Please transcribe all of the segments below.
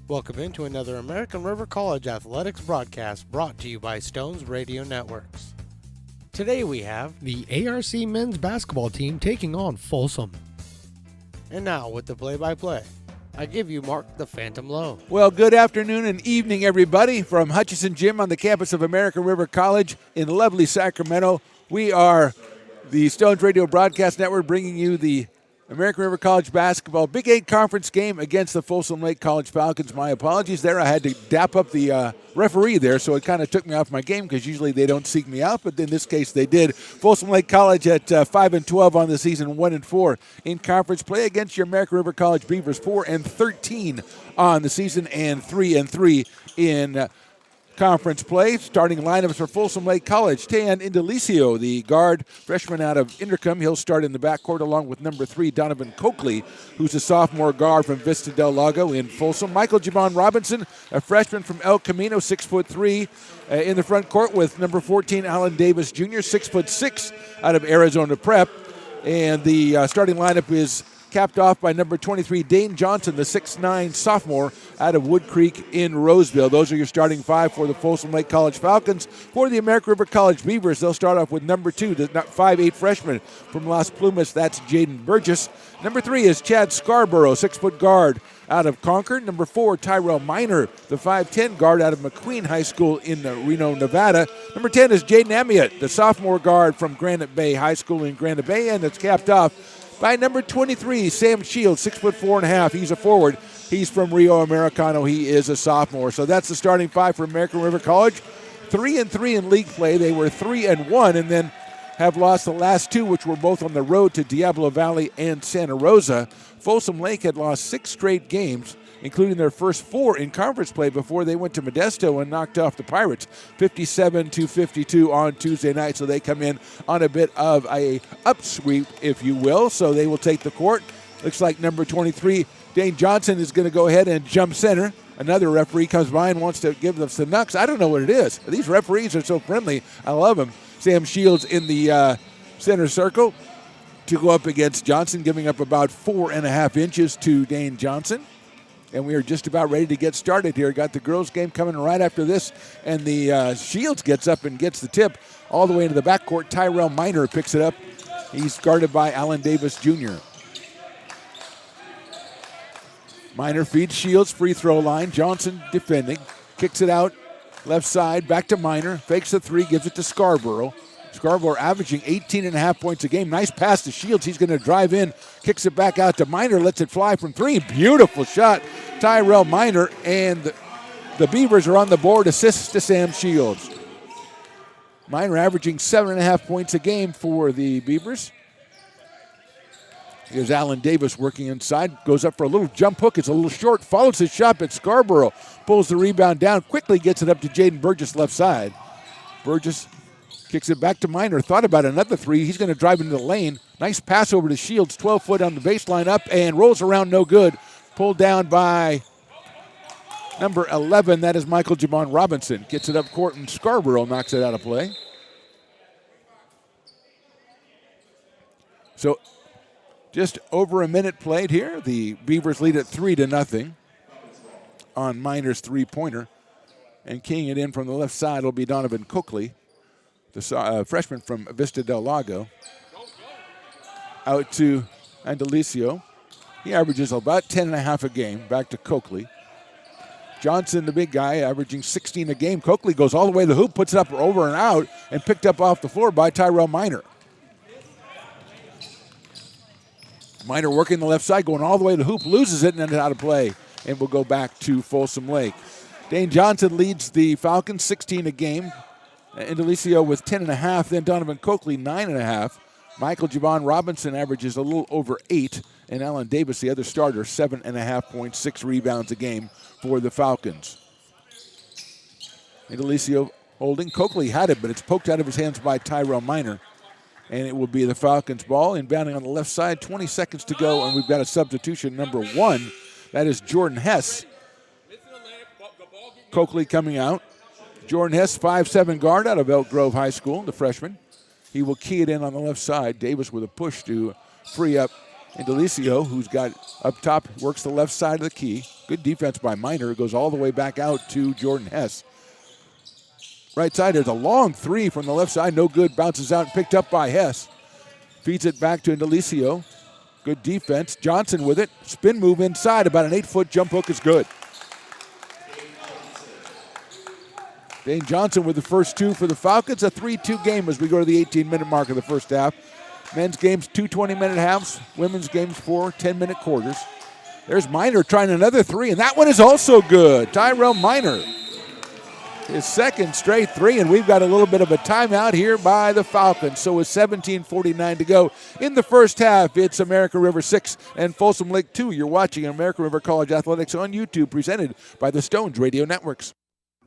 Welcome into another American River College Athletics broadcast brought to you by Stone's Radio Networks. Today we have the ARC men's basketball team taking on Folsom. And now with the play-by-play, I give you Mark the Phantom Lowe. Well, good afternoon and evening, everybody, from Hutchinson Gym on the campus of American River College in lovely Sacramento. We are the Stone's Radio Broadcast Network bringing you the American River College basketball Big 8 conference game against the Folsom Lake College Falcons. My apologies there. I had to dap up the referee there, so it kind of took me off my game because usually they don't seek me out, but in this case they did. Folsom Lake College at 5-12 on the season, 1-4 in conference play against your American River College Beavers, 4-13 on the season and 3-3 in conference play. Starting lineups for Folsom Lake College. Tan Indelicio, the guard, freshman out of Intercom. He'll start in the backcourt along with number 3, Donovan Coakley, who's a sophomore guard from Vista Del Lago in Folsom. Michael Javon Robinson, a freshman from El Camino, 6'3", in the front court with number 14, Alan Davis Jr., 6'6", out of Arizona Prep. And the starting lineup is capped off by number 23, Dane Johnson, the 6'9" sophomore out of Wood Creek in Roseville. Those are your starting five for the Folsom Lake College Falcons. For the American River College Beavers, they'll start off with number 2, the 5'8" freshman from Las Plumas. That's Jaden Burgess. Number 3 is Chad Scarborough, 6-foot guard out of Concord. Number 4, Tyrell Minor, the 5'10" guard out of McQueen High School in Reno, Nevada. Number 10 is Jaden Amiot, the sophomore guard from Granite Bay High School in Granite Bay, and it's capped off by number 23, Sam Shields, 6'4.5". He's a forward. He's from Rio Americano. He is a sophomore. So that's the starting five for American River College. 3-3 in league play. They were 3-1 and then have lost the last two, which were both on the road to Diablo Valley and Santa Rosa. Folsom Lake had lost 6 straight games, including their first 4 in conference play before they went to Modesto and knocked off the Pirates 57-52 on Tuesday night. So they come in on a bit of a upsweep, if you will. So they will take the court. Looks like number 23, Dane Johnson, is going to go ahead and jump center. Another referee comes by and wants to give them some knucks. I don't know what it is. These referees are so friendly. I love them. Sam Shields in the center circle to go up against Johnson, giving up about 4.5 inches to Dane Johnson. And we are just about ready to get started here. Got the girls' game coming right after this. And the Shields gets up and gets the tip all the way into the backcourt. Tyrell Minor picks it up. He's guarded by Alan Davis Jr. Minor feeds Shields, free throw line. Johnson defending. Kicks it out left side. Back to Minor. Fakes the 3. Gives it to Scarborough. Scarborough averaging 18.5 points a game. Nice pass to Shields. He's going to drive in. Kicks it back out to Minor. Lets it fly from 3. Beautiful shot. Tyrell Minor. And the Beavers are on the board. Assists to Sam Shields. Minor averaging 7.5 points a game for the Beavers. Here's Alan Davis working inside. Goes up for a little jump hook. It's a little short. Follows his shot, but Scarborough pulls the rebound down. Quickly gets it up to Jaden Burgess left side. Burgess kicks it back to Minor. Thought about another 3. He's going to drive into the lane. Nice pass over to Shields. 12-foot on the baseline up and rolls around no good. Pulled down by number 11. That is Michael Javon Robinson. Gets it up court and Scarborough knocks it out of play. So just over a minute played here. The Beavers lead at 3-0 on Minor's three-pointer. And keying it in from the left side will be Donovan Coakley, the freshman from Vista Del Lago. Out to Andelicio. He averages about 10.5 a game. Back to Coakley. Johnson, the big guy, averaging 16 a game. Coakley goes all the way to the hoop, puts it up over and out, and picked up off the floor by Tyrell Minor. Minor working the left side, going all the way to the hoop, loses it, and then out of play. And will go back to Folsom Lake. Dane Johnson leads the Falcons, 16 a game. Indelicio with 10.5, then Donovan Coakley, 9.5. Michael Javon Robinson averages a little over 8, and Alan Davis, the other starter, 7.5 points, 6 rebounds a game for the Falcons. Indelicio holding. Coakley had it, but it's poked out of his hands by Tyrell Minor. And it will be the Falcons' ball. Inbounding on the left side, 20 seconds to go, and we've got a substitution, number 1. That is Jordan Hess. Coakley coming out. Jordan Hess, 5'7" guard out of Elk Grove High School, the freshman. He will key it in on the left side. Davis with a push to free up Indelicio, who's got up top, works the left side of the key. Good defense by Miner. Goes all the way back out to Jordan Hess. Right side, there's a long three from the left side. No good. Bounces out and picked up by Hess. Feeds it back to Indelicio. Good defense. Johnson with it. Spin move inside. About an 8-foot jump hook is good. Dane Johnson with the first two for the Falcons. A 3-2 game as we go to the 18-minute mark of the first half. Men's games 2 20-minute halves. Women's games 4 10-minute quarters. There's Miner trying another three, and that one is also good. Tyrell Miner. His second straight three, and we've got a little bit of a timeout here by the Falcons. So with 17:49 to go in the first half, it's American River 6 and Folsom Lake 2. You're watching American River College Athletics on YouTube, presented by the Stones Radio Networks.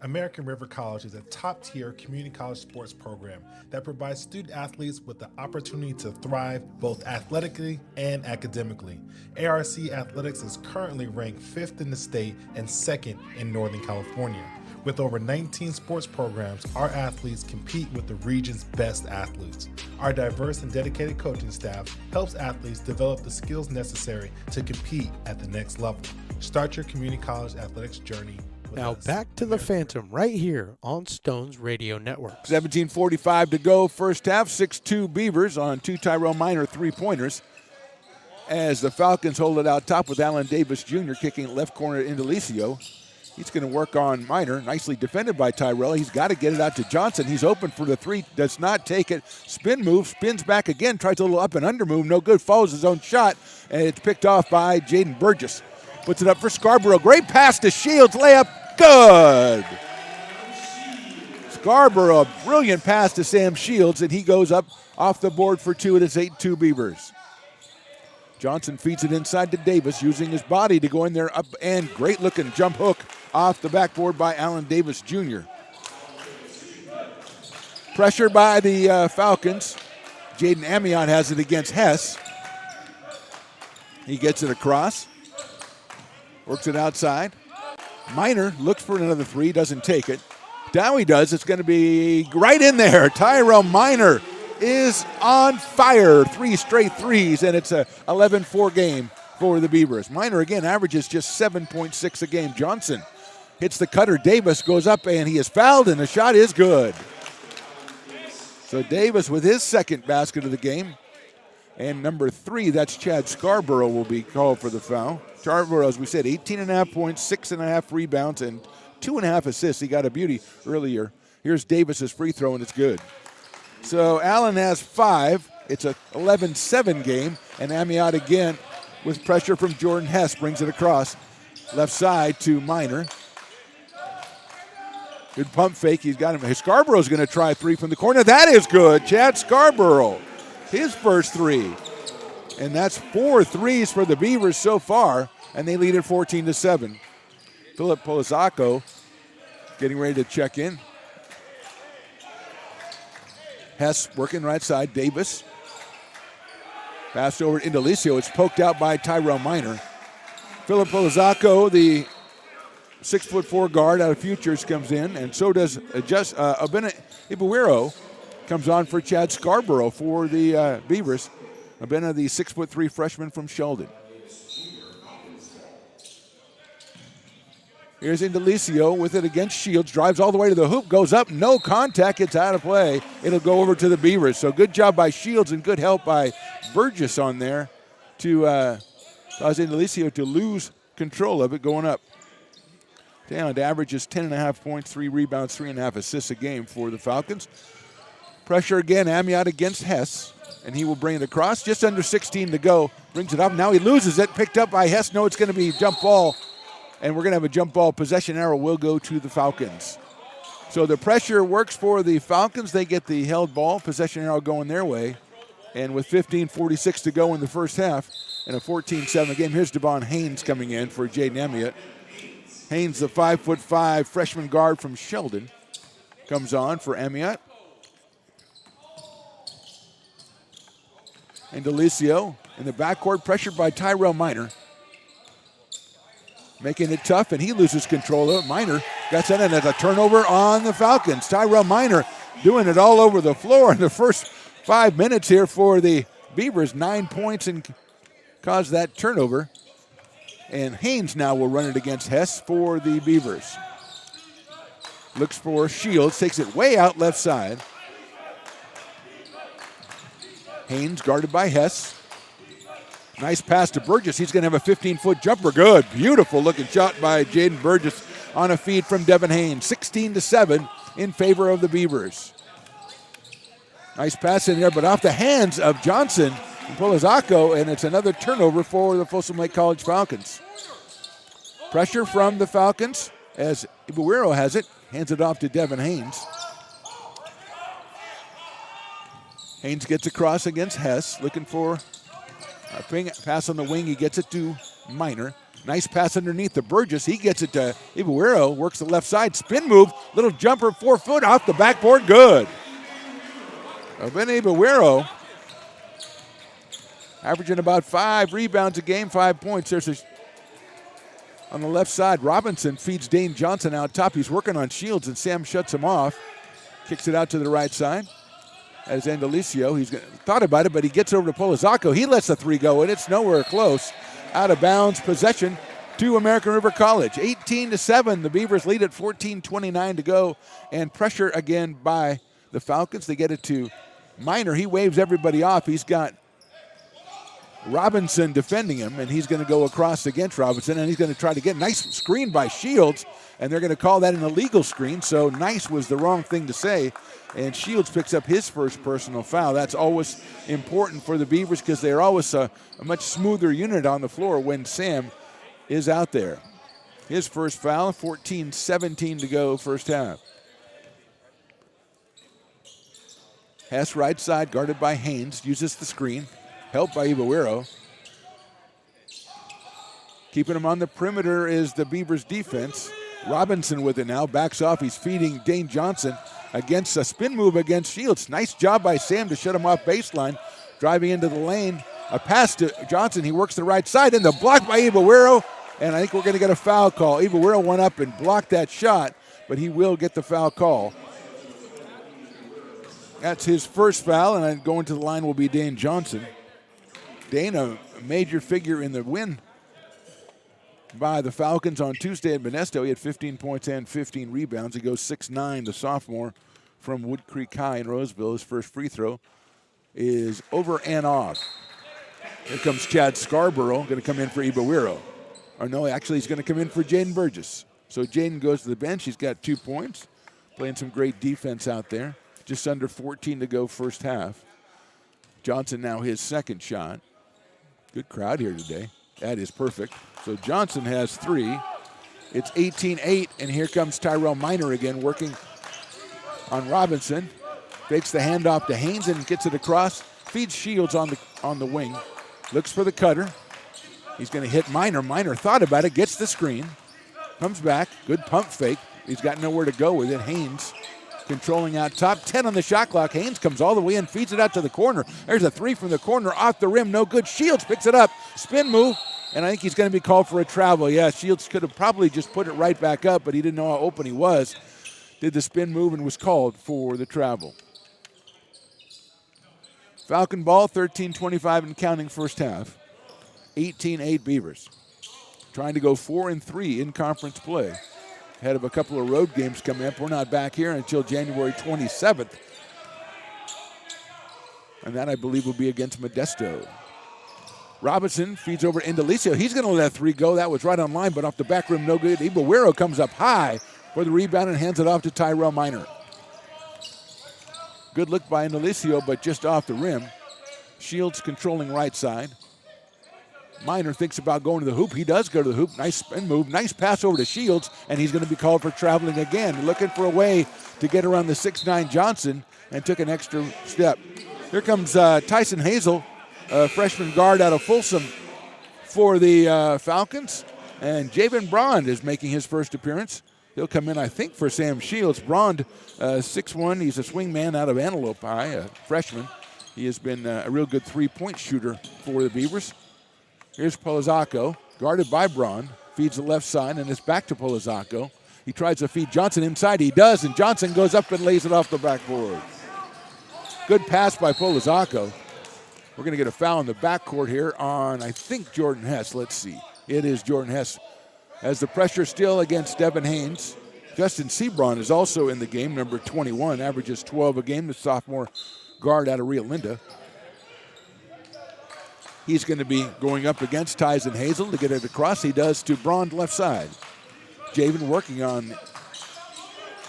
American River College is a top-tier community college sports program that provides student athletes with the opportunity to thrive both athletically and academically. ARC Athletics is currently ranked 5th in the state and 2nd in Northern California. With over 19 sports programs, our athletes compete with the region's best athletes. Our diverse and dedicated coaching staff helps athletes develop the skills necessary to compete at the next level. Start your community college athletics journey with Now us. back to the Phantom right here on Stones Radio Network. 17:45 to go, first half. 6-2 Beavers on 2 Tyrell Miner three-pointers. As the Falcons hold it out top with Allen Davis Jr. kicking left corner to Indelicio. He's going to work on Miner. Nicely defended by Tyrell. He's got to get it out to Johnson. He's open for the three. Does not take it. Spin move. Spins back again. Tries a little up and under move. No good. Follows his own shot. And it's picked off by Jaden Burgess. Puts it up for Scarborough. Great pass to Shields. Layup. Good. Scarborough. Brilliant pass to Sam Shields. And he goes up off the board for two. It is 8-2 Beavers. Johnson feeds it inside to Davis, using his body to go in there up, and great looking jump hook off the backboard by Allen Davis Jr. Pressure by the Falcons. Jaden Amiot has it against Hess. He gets it across. Works it outside. Miner looks for another three, doesn't take it. Now he does. It's going to be right in there. Tyrell Miner is on fire. 3 straight threes, and it's a 11-4 game for the Beavers. Miner, again, averages just 7.6 a game. Johnson hits the cutter. Davis goes up, and he is fouled, and the shot is good. So Davis with his second basket of the game. And number 3, that's Chad Scarborough, will be called for the foul. Scarborough, as we said, 18.5 points, 6.5 rebounds, and 2.5 assists. He got a beauty earlier. Here's Davis's free throw, and it's good. So Allen has 5. It's a 11-7 game, and Amiot again with pressure from Jordan Hess brings it across. Left side to Miner. Good pump fake. He's got him. Scarborough's going to try 3 from the corner. That is good. Chad Scarborough, his first 3. And that's 4 threes for the Beavers so far, and they lead it 14-7. Philip Polizacco getting ready to check in. Hess working right side. Davis. Passed over to Indelicio. It's poked out by Tyrell Miner. Philip Polizacco, the 6'4" guard out of Futures, comes in, and so does Abena Ibuero comes on for Chad Scarborough for the Beavers. Abena, the 6'3" freshman from Sheldon. Here's Indelicio with it against Shields. Drives all the way to the hoop. Goes up. No contact. It's out of play. It'll go over to the Beavers. So good job by Shields and good help by Burgess on there to cause Indelicio to lose control of it going up. Talent averages 10.5 points, 3 rebounds, 3.5 assists a game for the Falcons. Pressure again. Amiot against Hess. And he will bring it across. Just under 16 to go. Brings it up. Now he loses it. Picked up by Hess. No, it's going to be jump ball. And we're going to have a jump ball. Possession arrow will go to the Falcons. So the pressure works for the Falcons. They get the held ball. Possession arrow going their way. And with 15:46 to go in the first half and a 14-7 game, here's Devon Haynes coming in for Jaden Amiot. Haynes, the 5'5" freshman guard from Sheldon, comes on for Amiot. And Indelicio in the backcourt, pressured by Tyrell Miner. Making it tough, and he loses control of it. Miner got sent in as a turnover on the Falcons. Tyrell Miner doing it all over the floor in the first 5 minutes here for the Beavers. 9 points and caused that turnover. And Haynes now will run it against Hess for the Beavers. Looks for Shields, takes it way out left side. Haynes guarded by Hess. Nice pass to Burgess. He's going to have a 15-foot jumper. Good, beautiful looking shot by Jaden Burgess on a feed from Devin Haynes. 16-7 in favor of the Beavers. Nice pass in there, but off the hands of Johnson and Polizzacco, and it's another turnover for the Folsom Lake College Falcons. Pressure from the Falcons as Ibuero has it. Hands it off to Devin Haynes. Haynes gets across against Hess, looking for a pass on the wing. He gets it to Minor. Nice pass underneath to Burgess. He gets it to Ibuero, works the left side. Spin move, little jumper, 4 foot off the backboard. Good. Ben Ibuero averaging about 5 rebounds a game, 5 points. On the left side, Robinson feeds Dane Johnson out top. He's working on Shields, and Sam shuts him off. Kicks it out to the right side. As Andalicio, he's thought about it, but he gets over to Polizzacco. He lets the 3 go, and it's nowhere close. Out of bounds possession to American River College. 18-7. The Beavers lead at 14:29 to go, and pressure again by the Falcons. They get it to Minor. He waves everybody off. He's got Robinson defending him, and he's going to go across against Robinson, and he's going to try to get a nice screen by Shields, and they're going to call that an illegal screen, so nice was the wrong thing to say, and Shields picks up his first personal foul. That's always important for the Beavers because they're always a much smoother unit on the floor when Sam is out there. His first foul, 14-17 to go first half. Hess right side, guarded by Haynes, uses the screen. Helped by Ibuero. Keeping him on the perimeter is the Beavers defense. Robinson with it now, backs off. He's feeding Dane Johnson against a spin move against Shields. Nice job by Sam to shut him off baseline. Driving into the lane. A pass to Johnson. He works the right side, and the block by Ibuero. And I think we're going to get a foul call. Ibuero went up and blocked that shot, but he will get the foul call. That's his first foul, and then going to the line will be Dane Johnson. Dane, a major figure in the win by the Falcons on Tuesday at Modesto. He had 15 points and 15 rebounds. He goes 6'9", the sophomore from Wood Creek High in Roseville. His first free throw is over and off. Here comes Chad Scarborough, going to come in for Ibuero. Or no, actually he's going to come in for Jaden Burgess. So Jaden goes to the bench. He's got 2 points, playing some great defense out there. Just under 14 to go first half. Johnson now his second shot. Good crowd here today. That is perfect. So Johnson has 3. It's 18-8, and here comes Tyrell Minor again working on Robinson. Fakes the handoff to Haynes and gets it across. Feeds Shields on the wing. Looks for the cutter. He's going to hit Minor. Minor thought about it, gets the screen. Comes back. Good pump fake. He's got nowhere to go with it. Haynes controlling out top. 10 on the shot clock. Haynes comes all the way in, feeds it out to the corner. There's a 3 from the corner off the rim. No good. Shields picks it up. Spin move. And I think he's going to be called for a travel. Yeah, Shields could have probably just put it right back up, but he didn't know how open he was. Did the spin move and was called for the travel. Falcon ball, 13:25 and counting first half. 18-8 Beavers. Trying to go 4-3 in conference play. Ahead of a couple of road games coming up. We're not back here until January 27th. And that, I believe, will be against Modesto. Robinson feeds over to Indelicio. He's going to let 3 go. That was right on line, but off the back rim, no good. Ibuero comes up high for the rebound and hands it off to Tyrell Minor. Good look by Indelicio, but just off the rim. Shields controlling right side. Minor thinks about going to the hoop. He does go to the hoop. Nice spin move. Nice pass over to Shields, and he's going to be called for traveling again. Looking for a way to get around the 6'9" Johnson and took an extra step. Here comes Tyson Hazel, freshman guard out of Folsom for the Falcons. And Javen Brond is making his first appearance. He'll come in, I think, for Sam Shields. Brond, 6'1". He's a swing man out of Antelope High, a freshman. He has been a real good three-point shooter for the Beavers. Here's Polizzacco, guarded by Braun. Feeds the left side, and it's back to Polizzacco. He tries to feed Johnson inside. He does, and Johnson goes up and lays it off the backboard. Good pass by Polizzacco. We're going to get a foul in the backcourt here on, I think, Jordan Hess. Let's see. It is Jordan Hess. As the pressure still against Devin Haynes. Justin Sebron is also in the game, number 21, averages 12 a game, the sophomore guard out of Rio Linda. He's going to be going up against Tyson Hazel to get it across. He does to Braun left side. Javen working on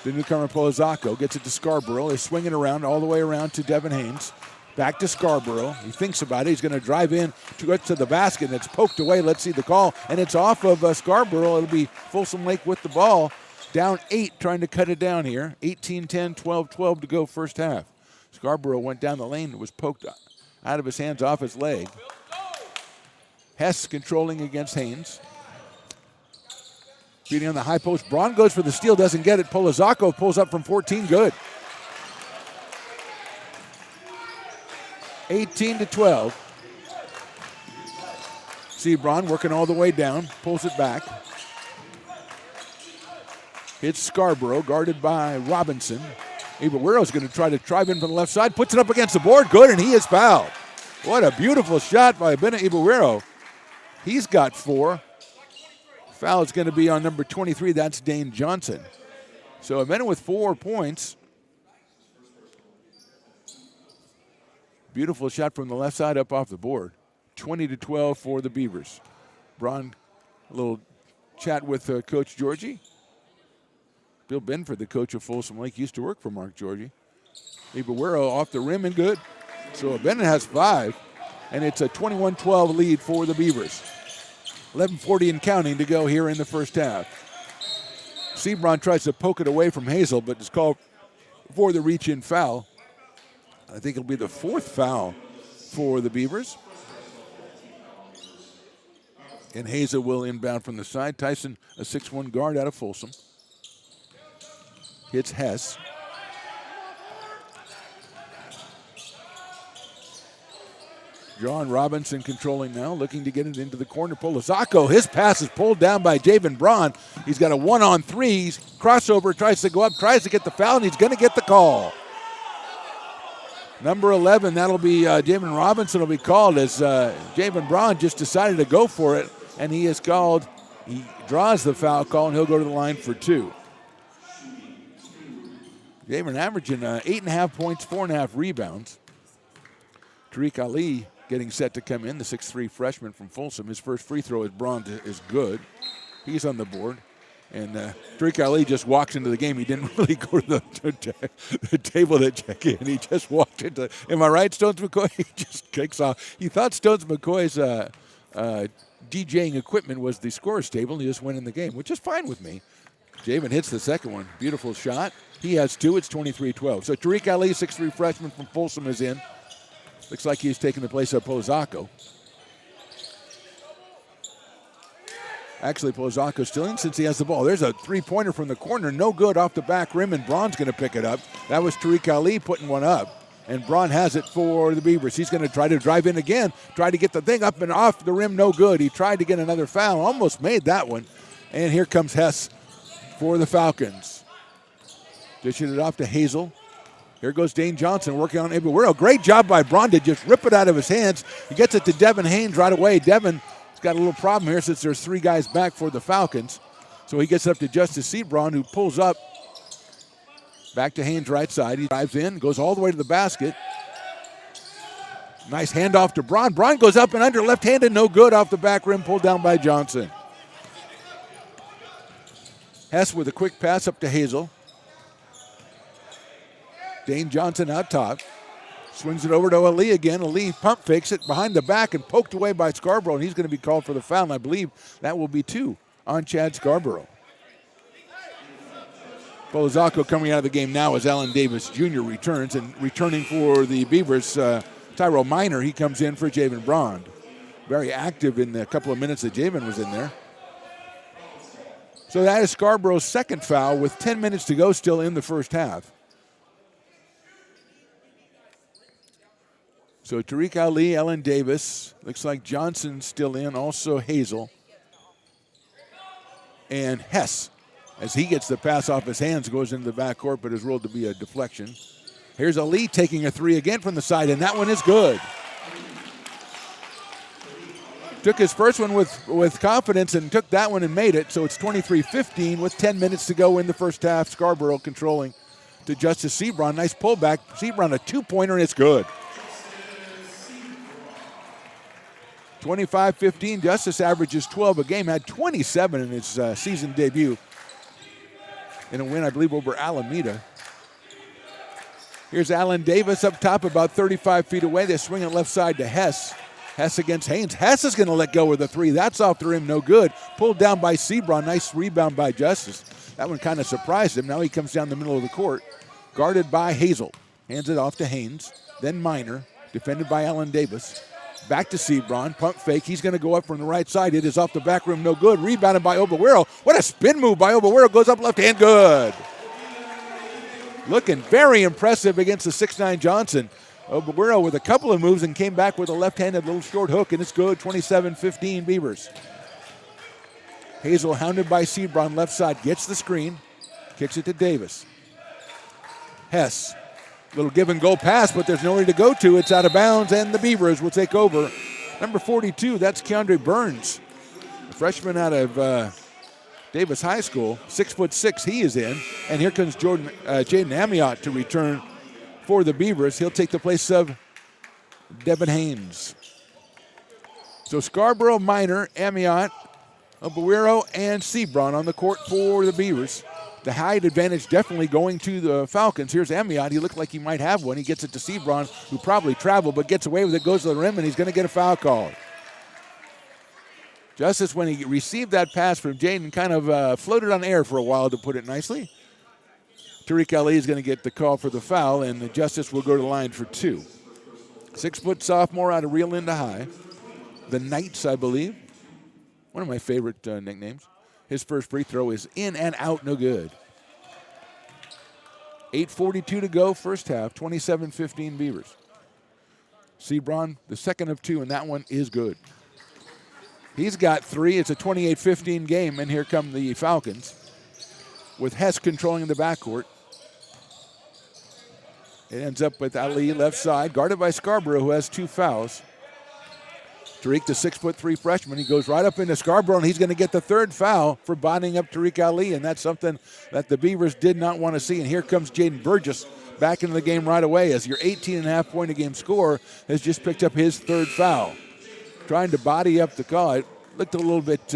the newcomer Polizacco. Gets it to Scarborough. They're swinging around all the way around to Devin Haynes. Back to Scarborough. He thinks about it. He's going to drive in to get to the basket, and it's poked away. Let's see the call. And it's off of Scarborough. It'll be Folsom Lake with the ball. Down 8, trying to cut it down here. 18-10, 12-12 to go first half. Scarborough went down the lane and was poked out of his hands off his leg. Hess controlling against Haynes. Beating on the high post. Braun goes for the steal, doesn't get it. Polizacco pulls up from 14, good. 18-12. Sebron working all the way down, pulls it back. Hits Scarborough, guarded by Robinson. Ibaguero's going to try to drive in from the left side, puts it up against the board, good, and he is fouled. What a beautiful shot by Bena Ibaguero. He's got 4. Foul is going to be on number 23, that's Dane Johnson. So Bena with 4 points. Beautiful shot from the left side up off the board. 20-12 for the Beavers. Braun, a little chat with Coach Georgie. Bill Benford, the coach of Folsom Lake, used to work for Mark Georgie. Ibaguero off the rim and good. So Bennett has 5, and it's a 21-12 lead for the Beavers. 11:40 and counting to go here in the first half. Sebron tries to poke it away from Hazel, but is called for the reach-in foul. I think it'll be the 4th foul for the Beavers. And Hazel will inbound from the side. Tyson, a 6'1 guard out of Folsom. Hits Hess. John Robinson controlling now, looking to get it into the corner. Polizacco, his pass is pulled down by Javen Braun. He's got a 1-on-3. He's crossover, tries to go up, tries to get the foul, and he's going to get the call. Number 11, that'll be Javen Robinson will be called as Javen Braun just decided to go for it, and he is called. He draws the foul call, and he'll go to the line for 2. Javen averaging 8.5 points, 4.5 rebounds. Tariq Ali getting set to come in, the 6'3 freshman from Folsom. His first free throw at Braun is good. He's on the board. And Tariq Ali just walks into the game. He didn't really go to the table to check in. He just walked into, am I right, Stones McCoy? He just kicks off. He thought Stones McCoy's DJing equipment was the scorer's table, and he just went in the game, which is fine with me. Javen hits the second one. Beautiful shot. He has 2. It's 23-12. So Tariq Ali, 6'3 freshman from Folsom, is in. Looks like he's taking the place of Polizacco. Actually, Polizacco's still in since he has the ball. There's a 3-pointer from the corner. No good off the back rim, and Braun's going to pick it up. That was Tariq Ali putting one up. And Braun has it for the Beavers. He's going to try to drive in again, try to get the thing up and off the rim. No good. He tried to get another foul. Almost made that one. And here comes Hess for the Falcons. Dishing it off to Hazel. Here goes Dane Johnson working on Ibaguero. Great job by Braun to just rip it out of his hands. He gets it to Devin Haynes right away. Devin's got a little problem here since there's 3 guys back for the Falcons. So he gets it up to Justice Sebron, who pulls up. Back to Haynes right side. He drives in, goes all the way to the basket. Nice handoff to Braun. Braun goes up and under, left-handed, no good off the back rim, pulled down by Johnson. Hess with a quick pass up to Hazel. Dane Johnson out top. Swings it over to Ali again. Ali pump fakes it behind the back and poked away by Scarborough, and he's going to be called for the foul, and I believe that will be 2 on Chad Scarborough. Polizacco coming out of the game now as Alan Davis Jr. returns, and returning for the Beavers, Tyrell Minor, he comes in for Javen Braun. Very active in the couple of minutes that Javen was in there. So that is Scarborough's second foul with 10 minutes to go still in the first half. So Tariq Ali, Ellen Davis, looks like Johnson's still in, also Hazel. And Hess, as he gets the pass off his hands, goes into the backcourt, but is ruled to be a deflection. Here's Ali taking a 3 again from the side, and that one is good. took his first one with confidence and took that one and made it. So it's 23-15 with 10 minutes to go in the first half. Scarborough controlling to Justice Sebron. Nice pullback. Sebron a two-pointer, and it's good. 25-15. Justice averages 12 a game. Had 27 in his season debut in a win, I believe, over Alameda. Here's Allen Davis up top, about 35 feet away. They swing it left side to Hess. Hess against Haynes. Hess is going to let go with the three. That's off the rim, no good. Pulled down by Sebron. Nice rebound by Justice. That one kind of surprised him. Now he comes down the middle of the court, guarded by Hazel. Hands it off to Haynes. Then Minor, defended by Allen Davis. Back to Sebron. Pump fake. He's going to go up from the right side. It is off the back rim, no good. Rebounded by Obaguero. What a spin move by Obaguero. Goes up left hand, good. Looking very impressive against the 6'9 Johnson. Obaguero with a couple of moves and came back with a left-handed little short hook, and it's good. 27-15 Beavers. Hazel hounded by Sebron left side. Gets the screen. Kicks it to Davis. Hess. Little give and go pass, but there's nowhere to go to. It's out of bounds, and the Beavers will take over. Number 42, that's Keandre Burns. A freshman out of Davis High School. 6'6", he is in. And here comes Jaden Amiot to return for the Beavers. He'll take the place of Devin Haynes. So Scarborough, Minor, Amiot, Obaguero, and Sebron on the court for the Beavers. The height advantage definitely going to the Falcons. Here's Amiot. He looked like he might have one. He gets it to Sebron, who probably traveled, but gets away with it, goes to the rim, and he's going to get a foul called. Justice, when he received that pass from Jaden, kind of floated on air for a while, to put it nicely. Tariq Ali is going to get the call for the foul, and the Justice will go to the line for two. 6-foot sophomore out of Rio Linda High. The Knights, I believe. One of my favorite nicknames. His first free throw is in and out, no good. 8:42 to go, first half, 27-15 Beavers. Sebron, the second of two, and that one is good. He's got three. It's a 28-15 game, and here come the Falcons with Hess controlling the backcourt. It ends up with Ali left side, guarded by Scarborough, who has two fouls. Tariq, the 6'3" freshman, he goes right up into Scarborough, and he's going to get the third foul for bodying up Tariq Ali, and that's something that the Beavers did not want to see. And here comes Jaden Burgess back into the game right away, as your 18.5-point-a-game scorer has just picked up his third foul. Trying to body up the call. It looked a little bit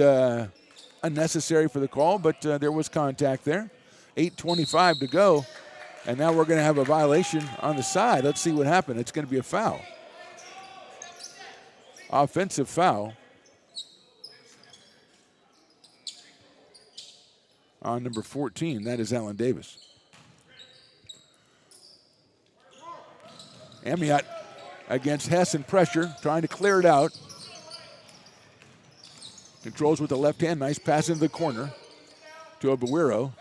unnecessary for the call, but there was contact there. 8:25 to go, and now we're going to have a violation on the side. Let's see what happened. It's going to be a foul. Offensive foul on number 14. That is Allen Davis. Amiot against Hess in pressure, trying to clear it out. Controls with the left hand. Nice pass into the corner to Obaguero.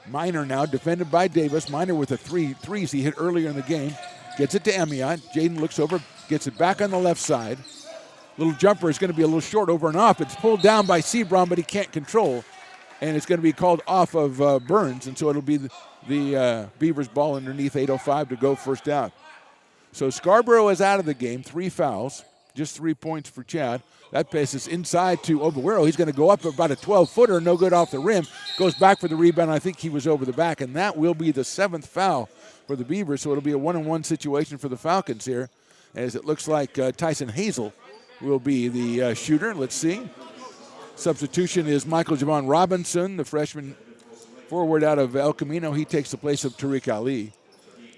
Minor now defended by Davis. Minor with the threes he hit earlier in the game. Gets it to Amiot. Jaden looks over, gets it back on the left side. Little jumper is going to be a little short over and off. It's pulled down by Sebron, but he can't control. And it's going to be called off of Burns, and so it'll be the Beavers ball underneath. 8:05 to go, first down. So Scarborough is out of the game. 3 fouls, just 3 points for Chad. That passes inside to Obaguero. He's going to go up about a 12-footer, no good off the rim. Goes back for the rebound. I think he was over the back, and that will be the 7th foul for the Beavers. So it'll be a 1-on-1 situation for the Falcons here, as it looks like Tyson Hazel will be the shooter. Let's see. Substitution is Michael Javon Robinson, the freshman forward out of El Camino. He takes the place of Tariq Ali.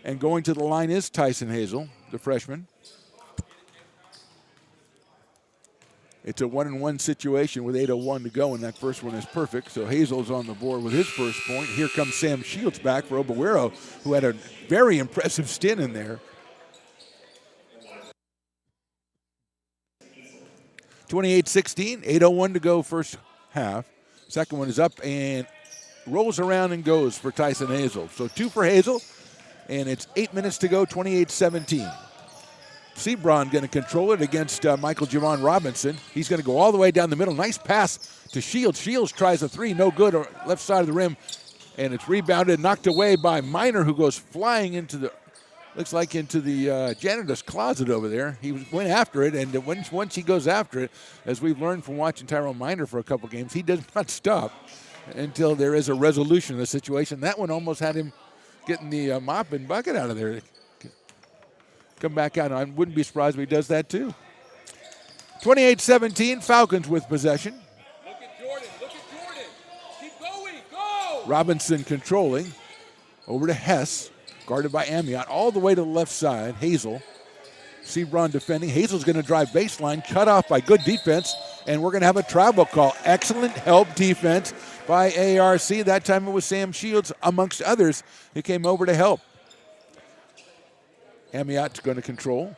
And going to the line is Tyson Hazel, the freshman. It's a 1-on-1 situation with 8:01 to go, and that first one is perfect. So Hazel's on the board with his first point. Here comes Sam Shields back for Obaguero, who had a very impressive stint in there. 28-16, 8:01 to go, first half. Second one is up and rolls around and goes for Tyson Hazel. So 2 for Hazel, and it's 8 minutes to go, 28-17. Sebron going to control it against Michael Javon Robinson. He's going to go all the way down the middle. Nice pass to Shields. Shields tries a 3, no good, or left side of the rim, and it's rebounded, knocked away by Minor, who goes flying into the looks like into the janitor's closet over there. He went after it, and once he goes after it, as we've learned from watching Tyrone Miner for a couple games, he does not stop until there is a resolution of the situation. That one almost had him getting the mop and bucket out of there. Come back out. I wouldn't be surprised if he does that too. 28-17, Falcons with possession. Look at Jordan. Keep going. Go! Robinson controlling. Over to Hess, guarded by Amiot, all the way to the left side. Hazel. Sebron defending. Hazel's going to drive baseline, cut off by good defense, and we're going to have a travel call. Excellent help defense by ARC. That time it was Sam Shields, amongst others, who came over to help. Amiot's going to control.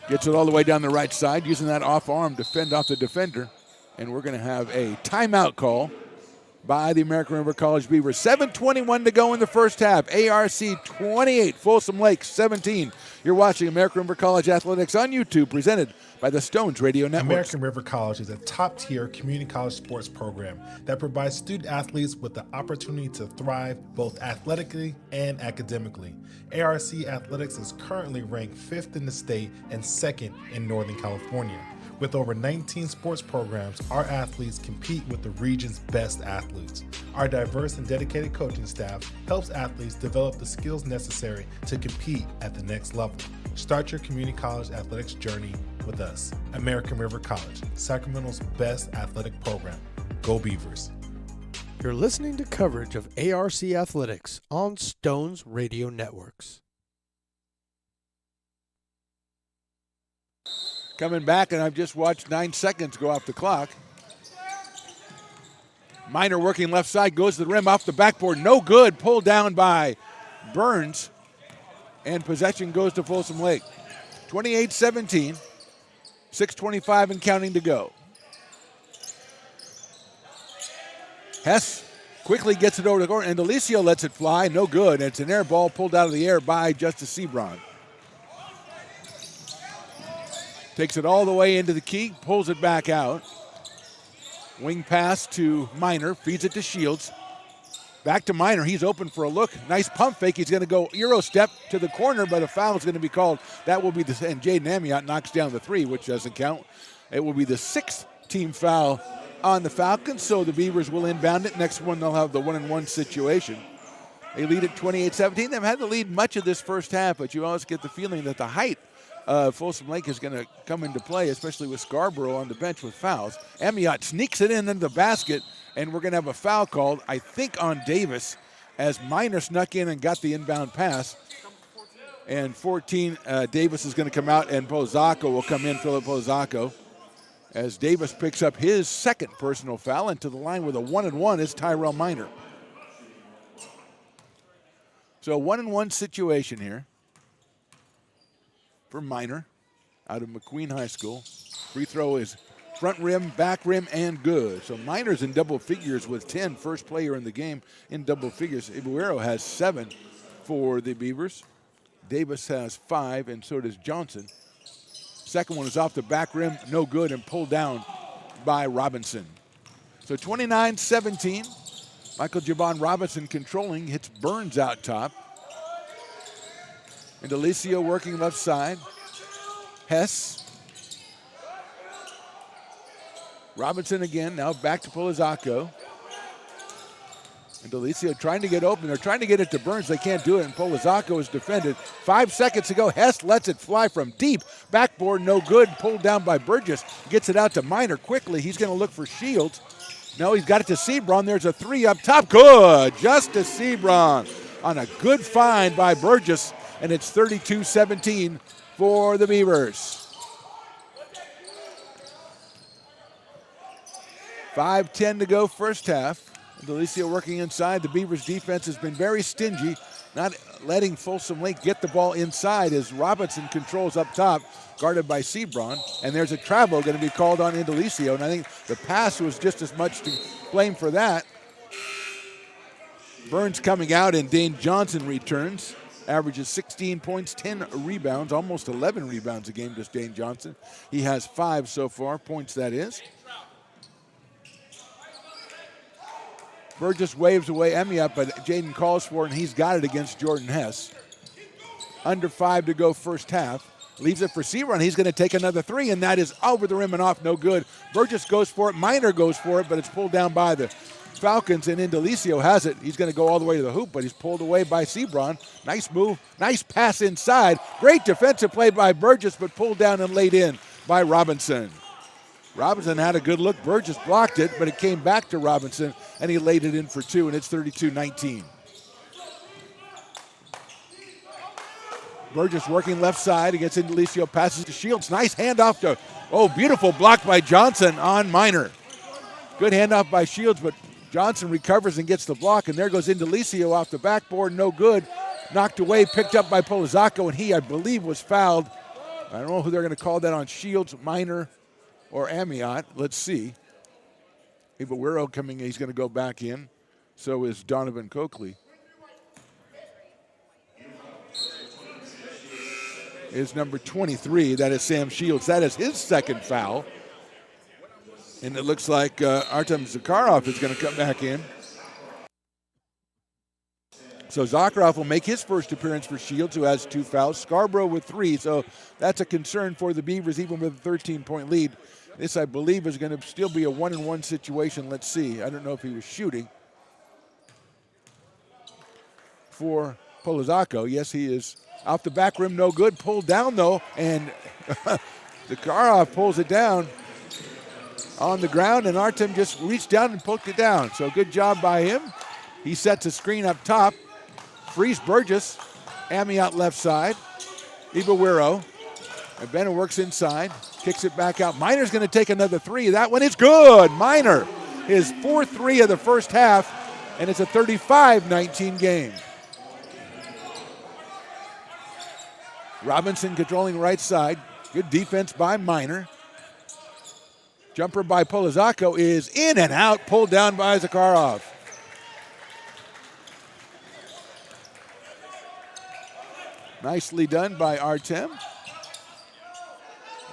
Gets it all the way down the right side, using that off arm to fend off the defender. And we're going to have a timeout call by the American River College Beavers. 7:21 to go in the first half. ARC 28, Folsom Lake 17. You're watching American River College Athletics on YouTube, presented by the Stones Radio Network. American River College is a top-tier community college sports program that provides student athletes with the opportunity to thrive both athletically and academically. ARC Athletics is currently ranked 5th in the state and 2nd in Northern California. With over 19 sports programs, our athletes compete with the region's best athletes. Our diverse and dedicated coaching staff helps athletes develop the skills necessary to compete at the next level. Start your community college athletics journey with us. American River College, Sacramento's best athletic program. Go Beavers. You're listening to coverage of ARC Athletics on Stones Radio Networks. Coming back, and I've just watched 9 seconds go off the clock. Miner working left side, goes to the rim, off the backboard, no good, pulled down by Burns, and possession goes to Folsom Lake. 28-17, 6:25 and counting to go. Hess quickly gets it over the court, and Delicio lets it fly, no good. It's an air ball pulled out of the air by Justice Sebron. Takes it all the way into the key, pulls it back out. Wing pass to Miner, feeds it to Shields. Back to Miner, he's open for a look. Nice pump fake, he's gonna go Euro step to the corner, but a foul is gonna be called. That will be the, and Jaden Amiot knocks down the three, which doesn't count. It will be the 6th team foul on the Falcons, so the Beavers will inbound it. Next one, they'll have the 1-and-1 situation. They lead at 28-17. They've had the lead much of this first half, but you always get the feeling that the height Folsom Lake is going to come into play, especially with Scarborough on the bench with fouls. Amiot sneaks it in into the basket, and we're going to have a foul called, I think, on Davis, as Miner snuck in and got the inbound pass. And 14, Davis is going to come out, and Pozacco will come in, Philip Pozacco, as Davis picks up his second personal foul. And to the line with a 1-and-1 is Tyrell Miner. So a 1-and-1 situation here for Miner out of McQueen High School. Free throw is front rim, back rim, and good. So Miner's in double figures with 10, first player in the game in double figures. Ibuero has 7 for the Beavers. Davis has 5, and so does Johnson. Second one is off the back rim, no good, and pulled down by Robinson. So 29-17. Michael Javon Robinson controlling, hits Burns out top. And Delicio working left side. Hess. Robinson again, now back to Pozacco. And Delicio trying to get open. They're trying to get it to Burns. They can't do it, and Pozacco is defended. 5 seconds to go. Hess lets it fly from deep. Backboard, no good. Pulled down by Burgess. Gets it out to Miner quickly. He's going to look for Shields. No, he's got it to Sebron. There's a 3 up top. Good. Justice Sebron on a good find by Burgess. And it's 32-17 for the Beavers. 5:10 to go first half. Delicio working inside. The Beavers defense has been very stingy, not letting Folsom Lake get the ball inside as Robinson controls up top, guarded by Sebron. And there's a travel going to be called on Delicio, and I think the pass was just as much to blame for that. Burns coming out, and Dane Johnson returns. Averages 16 points, 10 rebounds, almost 11 rebounds a game, just Dane Johnson. He has 5 so far, points that is. Burgess waves away Emiot, but Jaden calls for it, and he's got it against Jordan Hess. Under 5 to go first half. Leaves it for Sebron. He's going to take another three, and that is over the rim and off, no good. Burgess goes for it. Minor goes for it, but it's pulled down by the Falcons, and Indelicio has it. He's going to go all the way to the hoop, but he's pulled away by Sebron. Nice move. Nice pass inside. Great defensive play by Burgess, but pulled down and laid in by Robinson. Robinson had a good look. Burgess blocked it, but it came back to Robinson, and he laid it in for two, and it's 32-19. Burgess working left side against Indelicio, passes to Shields. Nice handoff to, beautiful block by Johnson on Minor. Good handoff by Shields, but Johnson recovers and gets the block, and there goes Indelicio off the backboard, no good. Knocked away, picked up by Polizacco, and he, I believe, was fouled. I don't know who they're going to call that on, Shields, Minor, or Amiot. Let's see. Ibarwero coming in, he's going to go back in. So is Donovan Coakley. Is number 23. That is Sam Shields. That is his second foul. And it looks like Artem Zakharov is going to come back in. So Zakharov will make his first appearance for Shields, who has 2 fouls. Scarborough with 3, so that's a concern for the Beavers, even with a 13-point lead. This, I believe, is going to still be a 1-and-1 situation. Let's see. I don't know if he was shooting. For Polizacco, yes, he is. Off the back rim, no good. Pulled down, though, and Zakharov pulls it down on the ground, and Artem just reached down and poked it down. So good job by him. He sets a screen up top. Frees Burgess. Amiot left side. Ibarwero. And Bennett works inside. Kicks it back out. Minor's going to take another three. That one is good. Minor. His 4th three of the first half, and it's a 35-19 game. Robinson controlling right side. Good defense by Minor. Jumper by Polizacco is in and out, pulled down by Zakharov. Nicely done by Artem.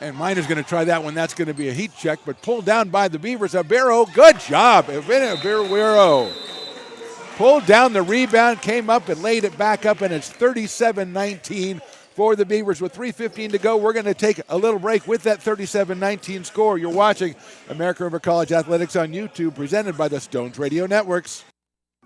And Minor's going to try that one. That's going to be a heat check, but pulled down by the Beavers. Ibero, good job. Ibero pulled down the rebound, came up and laid it back up, and it's 37-19 for the Beavers with 3:15 to go. We're going to take a little break with that 37-19 score. You're watching American River College Athletics on YouTube, presented by the Stones Radio Networks.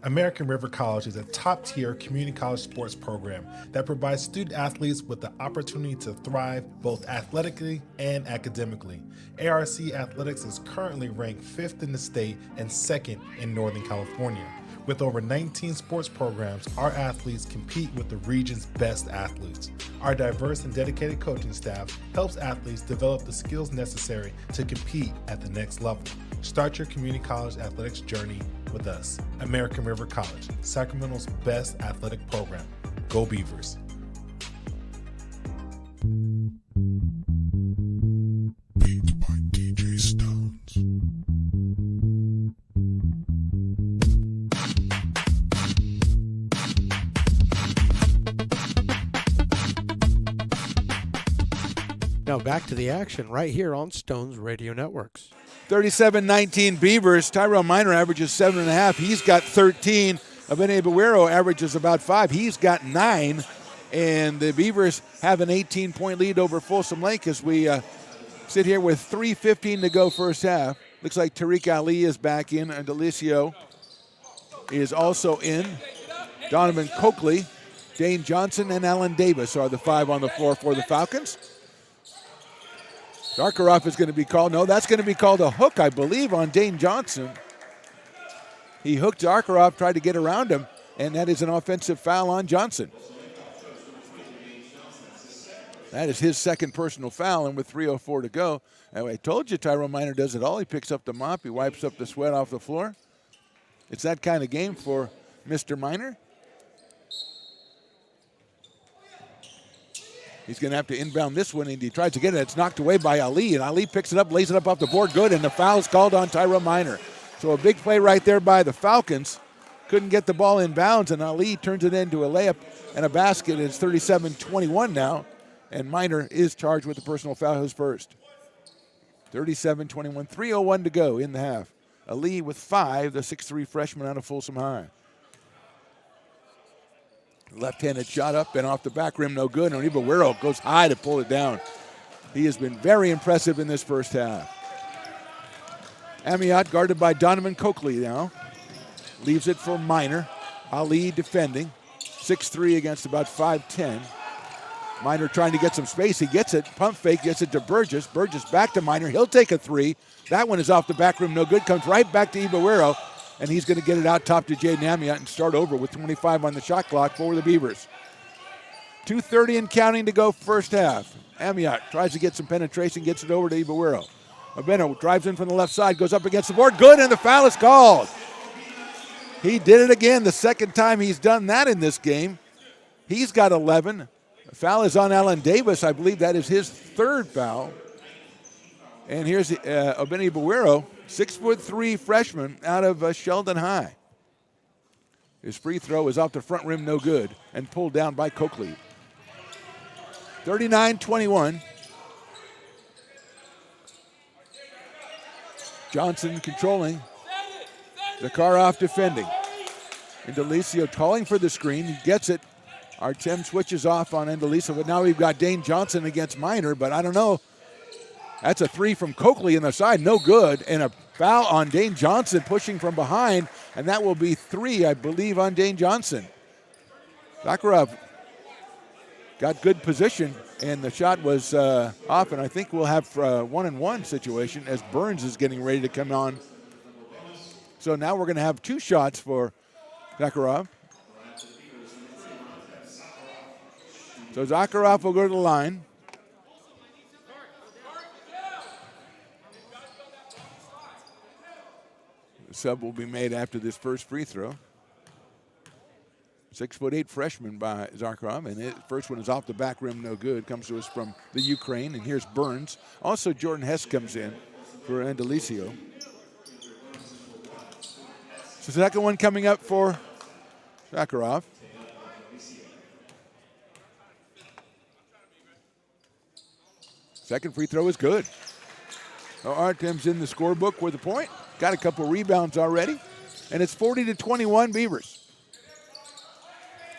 American River College is a top-tier community college sports program that provides student athletes with the opportunity to thrive both athletically and academically. ARC Athletics is currently ranked 5th in the state and 2nd in Northern California. With over 19 sports programs, our athletes compete with the region's best athletes. Our diverse and dedicated coaching staff helps athletes develop the skills necessary to compete at the next level. Start your community college athletics journey with us. American River College, Sacramento's best athletic program. Go Beavers. Beats by DJ Stones. Now back to the action right here on Stones Radio Networks. 37-19 Beavers. Tyrell Minor averages 7.5. He's got 13. Abene Ibarwero averages about 5. He's got 9. And the Beavers have an 18-point lead over Folsom Lake as we sit here with 3:15 to go first half. Looks like Tariq Ali is back in, and Delicio is also in. Donovan Coakley, Dane Johnson, and Alan Davis are the 5 on the floor for the Falcons. Zakharov is going to be called. No, that's going to be called a hook, I believe, on Dane Johnson. He hooked Zakharov, tried to get around him, and that is an offensive foul on Johnson. That is his second personal foul, and with 3:04 to go. And I told you Tyrone Minor does it all. He picks up the mop. He wipes up the sweat off the floor. It's that kind of game for Mr. Minor. He's going to have to inbound this one, and he tries to get it. It's knocked away by Ali, and Ali picks it up, lays it up off the board. Good, and the foul is called on Tyrone Minor. So a big play right there by the Falcons. Couldn't get the ball in bounds, and Ali turns it into a layup and a basket. It's 37-21 now, and Minor is charged with the personal foul, his first. 37-21, 3:01 to go in the half. Ali with 5, the 6'3 freshman out of Folsom High. Left-handed shot up and off the back rim, no good. And Ibarwero goes high to pull it down. He has been very impressive in this first half. Amiot guarded by Donovan Coakley now. Leaves it for Minor. Ali defending. 6'3 against about 5'10. Minor trying to get some space. He gets it. Pump fake. Gets it to Burgess. Burgess back to Minor. He'll take a 3. That one is off the back rim. No good. Comes right back to Ibarwero. And he's going to get it out top to Jaden Amiot and start over with 25 on the shot clock for the Beavers. 2:30 and counting to go first half. Amiot tries to get some penetration. Gets it over to Ibarwero. Abeno drives in from the left side. Goes up against the board. Good. And the foul is called. He did it again. The second time he's done that in this game. He's got 11. The foul is on Alan Davis. I believe that is his third foul. And here's Abeno Ibarwero, 6'3" freshman out of Sheldon High. His free throw is off the front rim, no good, and pulled down by Coakley. 39-21. Johnson controlling. Zakharov defending. Indelicio calling for the screen. He gets it. Artem switches off on Indelicio, but now we've got Dane Johnson against Minor, but I don't know. That's a 3 from Coakley in the side, no good, and a foul on Dane Johnson pushing from behind, and that will be 3, I believe, on Dane Johnson. Zakharov got good position, and the shot was off, and I think we'll have a 1-and-1 situation as Burns is getting ready to come on. So now we're going to have 2 shots for Zakharov. So Zakharov will go to the line. The sub will be made after this first free throw. 6'8" freshman by Zakharov, and the first one is off the back rim, no good. Comes to us from the Ukraine, and here's Burns. Also, Jordan Hess comes in for Indelicio. So the second one coming up for Zakharov. Second free throw is good. Artem's in the scorebook with a point. Got a couple rebounds already. And it's 40-21 Beavers.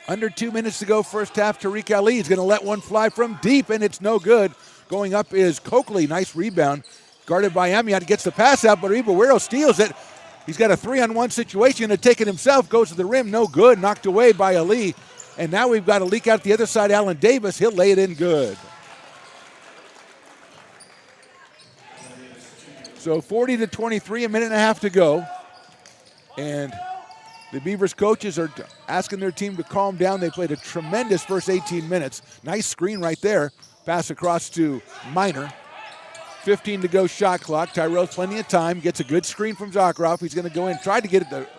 Under 2 minutes to go first half. Tariq Ali is going to let one fly from deep, and it's no good. Going up is Coakley. Nice rebound. Guarded by Amiot. Gets the pass out, but Ibarwero steals it. He's got a 3-on-1 situation to take it himself. Goes to the rim. No good. Knocked away by Ali. And now we've got a leak out the other side. Alan Davis. He'll lay it in good. So 40-23, a minute and a half to go. And the Beavers coaches are asking their team to calm down. They played a tremendous first 18 minutes. Nice screen right there. Pass across to Minor. 15 to go shot clock. Tyrell's plenty of time. Gets a good screen from Zakharov. He's going to go in, try to get it.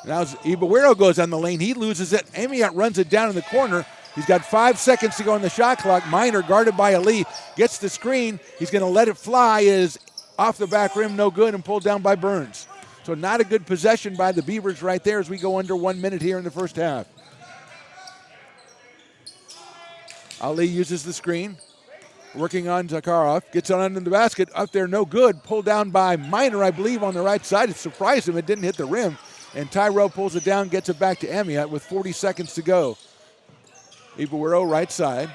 Now Ibarwero goes on the lane. He loses it. Amiot runs it down in the corner. He's got 5 seconds to go on the shot clock. Minor guarded by Ali. Gets the screen. He's going to let it fly. Is off the back rim, no good, and pulled down by Burns. So not a good possession by the Beavers right there as we go under 1 minute here in the first half. Ali uses the screen, working on Zakharov, gets it under the basket, up there, no good, pulled down by Minor, I believe, on the right side. It surprised him, it didn't hit the rim, and Tyrell pulls it down, gets it back to Amiot with 40 seconds to go. Ibarwero right side,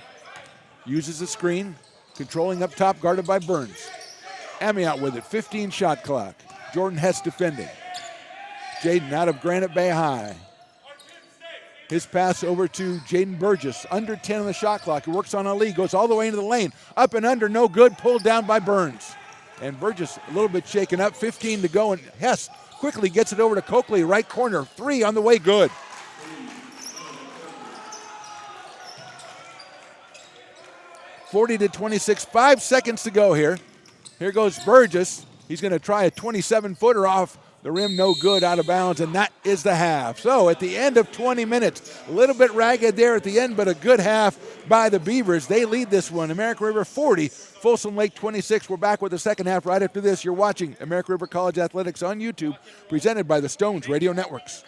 uses the screen, controlling up top, guarded by Burns. Amiot with it, 15 shot clock. Jordan Hess defending. Jaden out of Granite Bay High. His pass over to Jaden Burgess, under 10 on the shot clock. He works on Ali, goes all the way into the lane. Up and under, no good, pulled down by Burns. And Burgess a little bit shaken up, 15 to go, and Hess quickly gets it over to Coakley, right corner. 3 on the way, good. (40-26), 5 seconds to go here. Here goes Burgess. He's going to try a 27-footer off the rim, no good, out of bounds, and that is the half. So at the end of 20 minutes, a little bit ragged there at the end, but a good half by the Beavers. They lead this one. American River 40, Folsom Lake 26. We're back with the second half right after this. You're watching American River College Athletics on YouTube, presented by the Stones Radio Networks.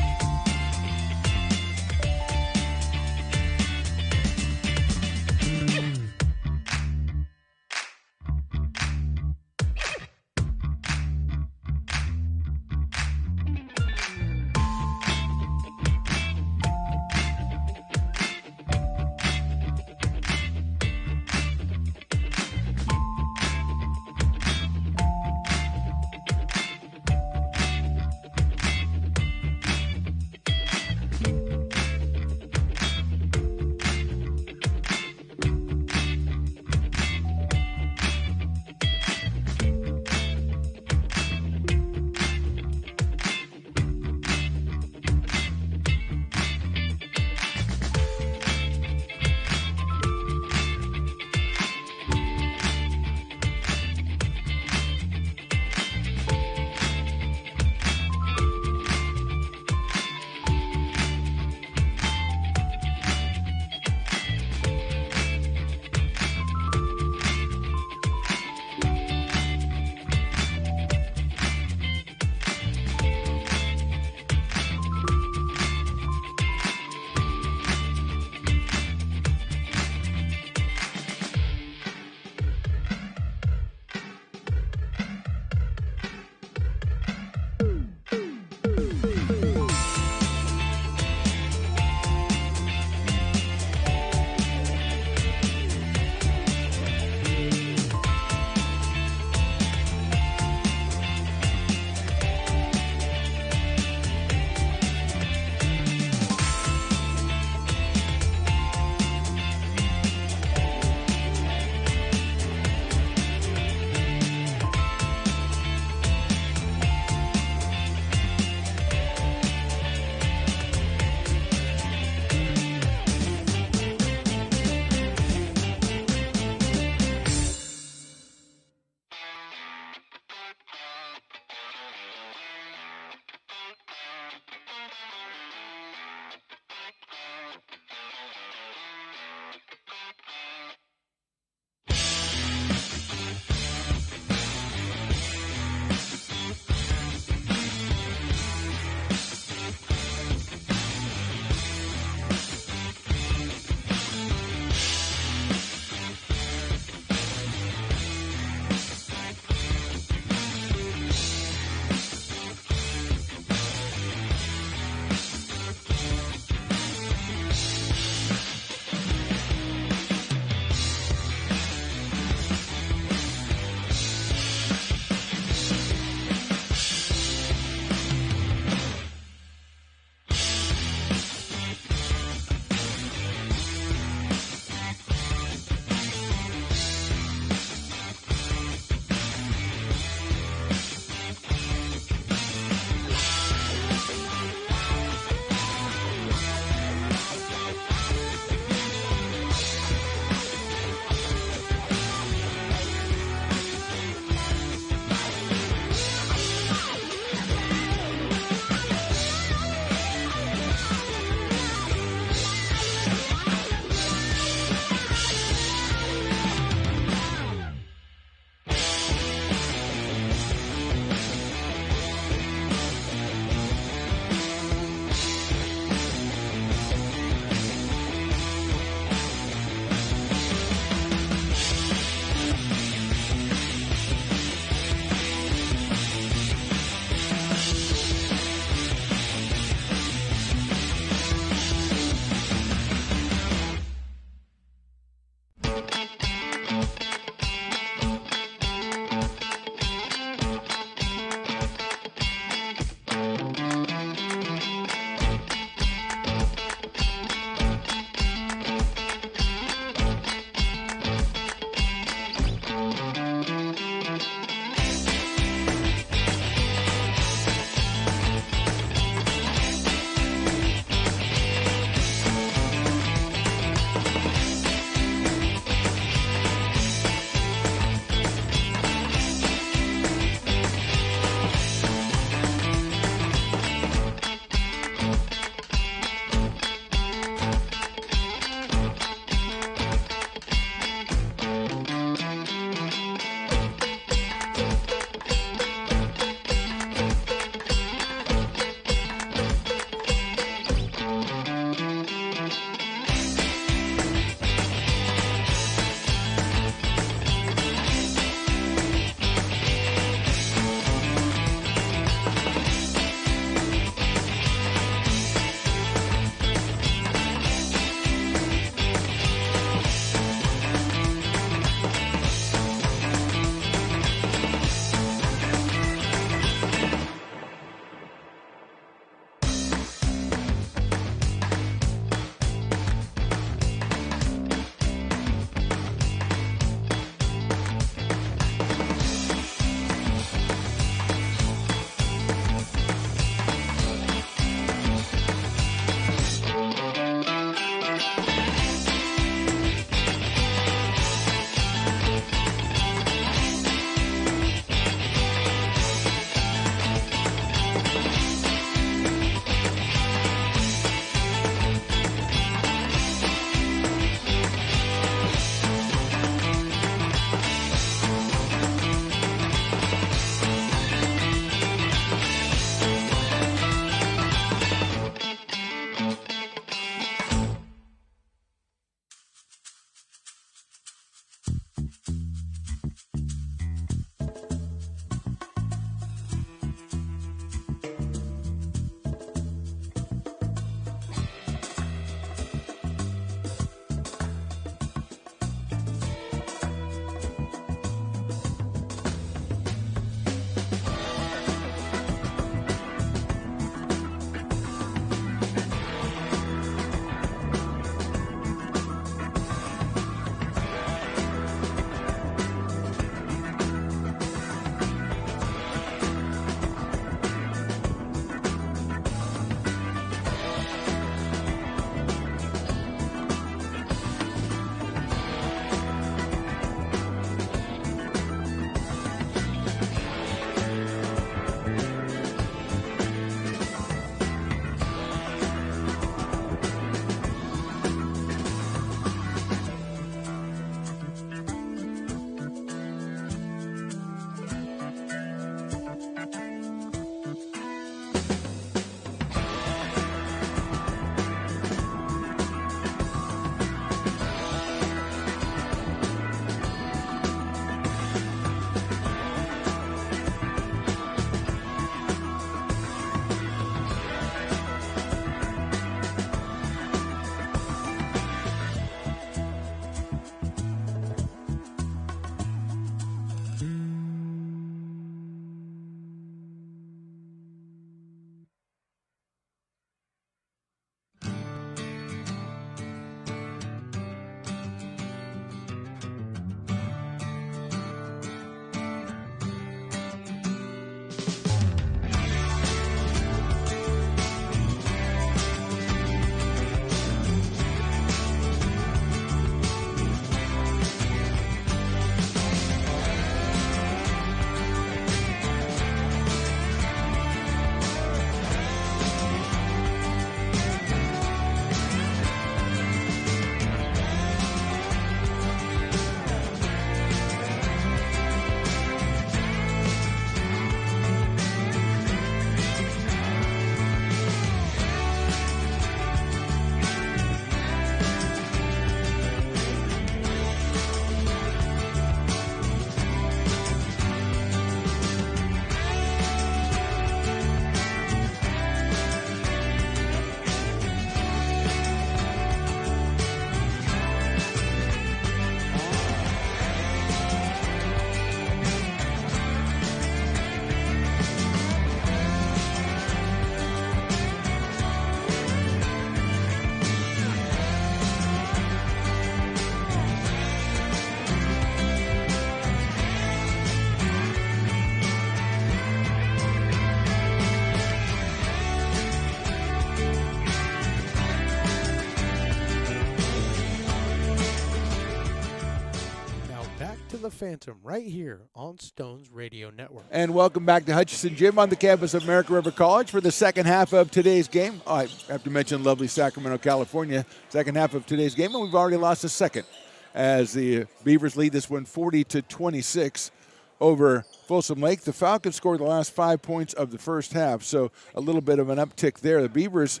the Phantom right here on Stones Radio Network. And welcome back to Hutchinson Gym on the campus of American River College for the second half of today's game. Oh, I have to mention lovely Sacramento, California, second half of today's game, and we've already lost a second as the Beavers lead this one 40-26 over Folsom Lake. The Falcons scored the last 5 points of the first half, so a little bit of an uptick there. The Beavers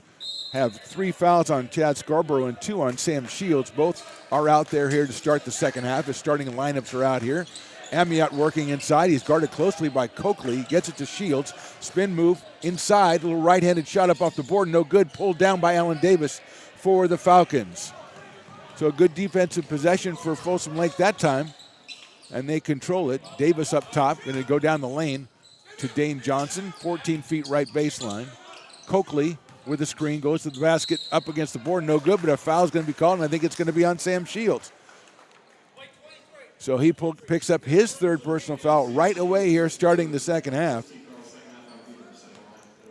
have 3 fouls on Chad Scarborough and 2 on Sam Shields. Both are out there here to start the second half. The starting lineups are out here. Amiot working inside. He's guarded closely by Coakley. Gets it to Shields. Spin move inside. A little right-handed shot up off the board. No good. Pulled down by Alan Davis for the Falcons. So a good defensive possession for Folsom Lake that time. And they control it. Davis up top. Going to go down the lane to Dane Johnson. 14 feet right baseline. Coakley with a screen, goes to the basket, up against the board, no good, but a foul is going to be called, and I think it's going to be on Sam Shields. So he picks up his third personal foul right away here, starting the second half.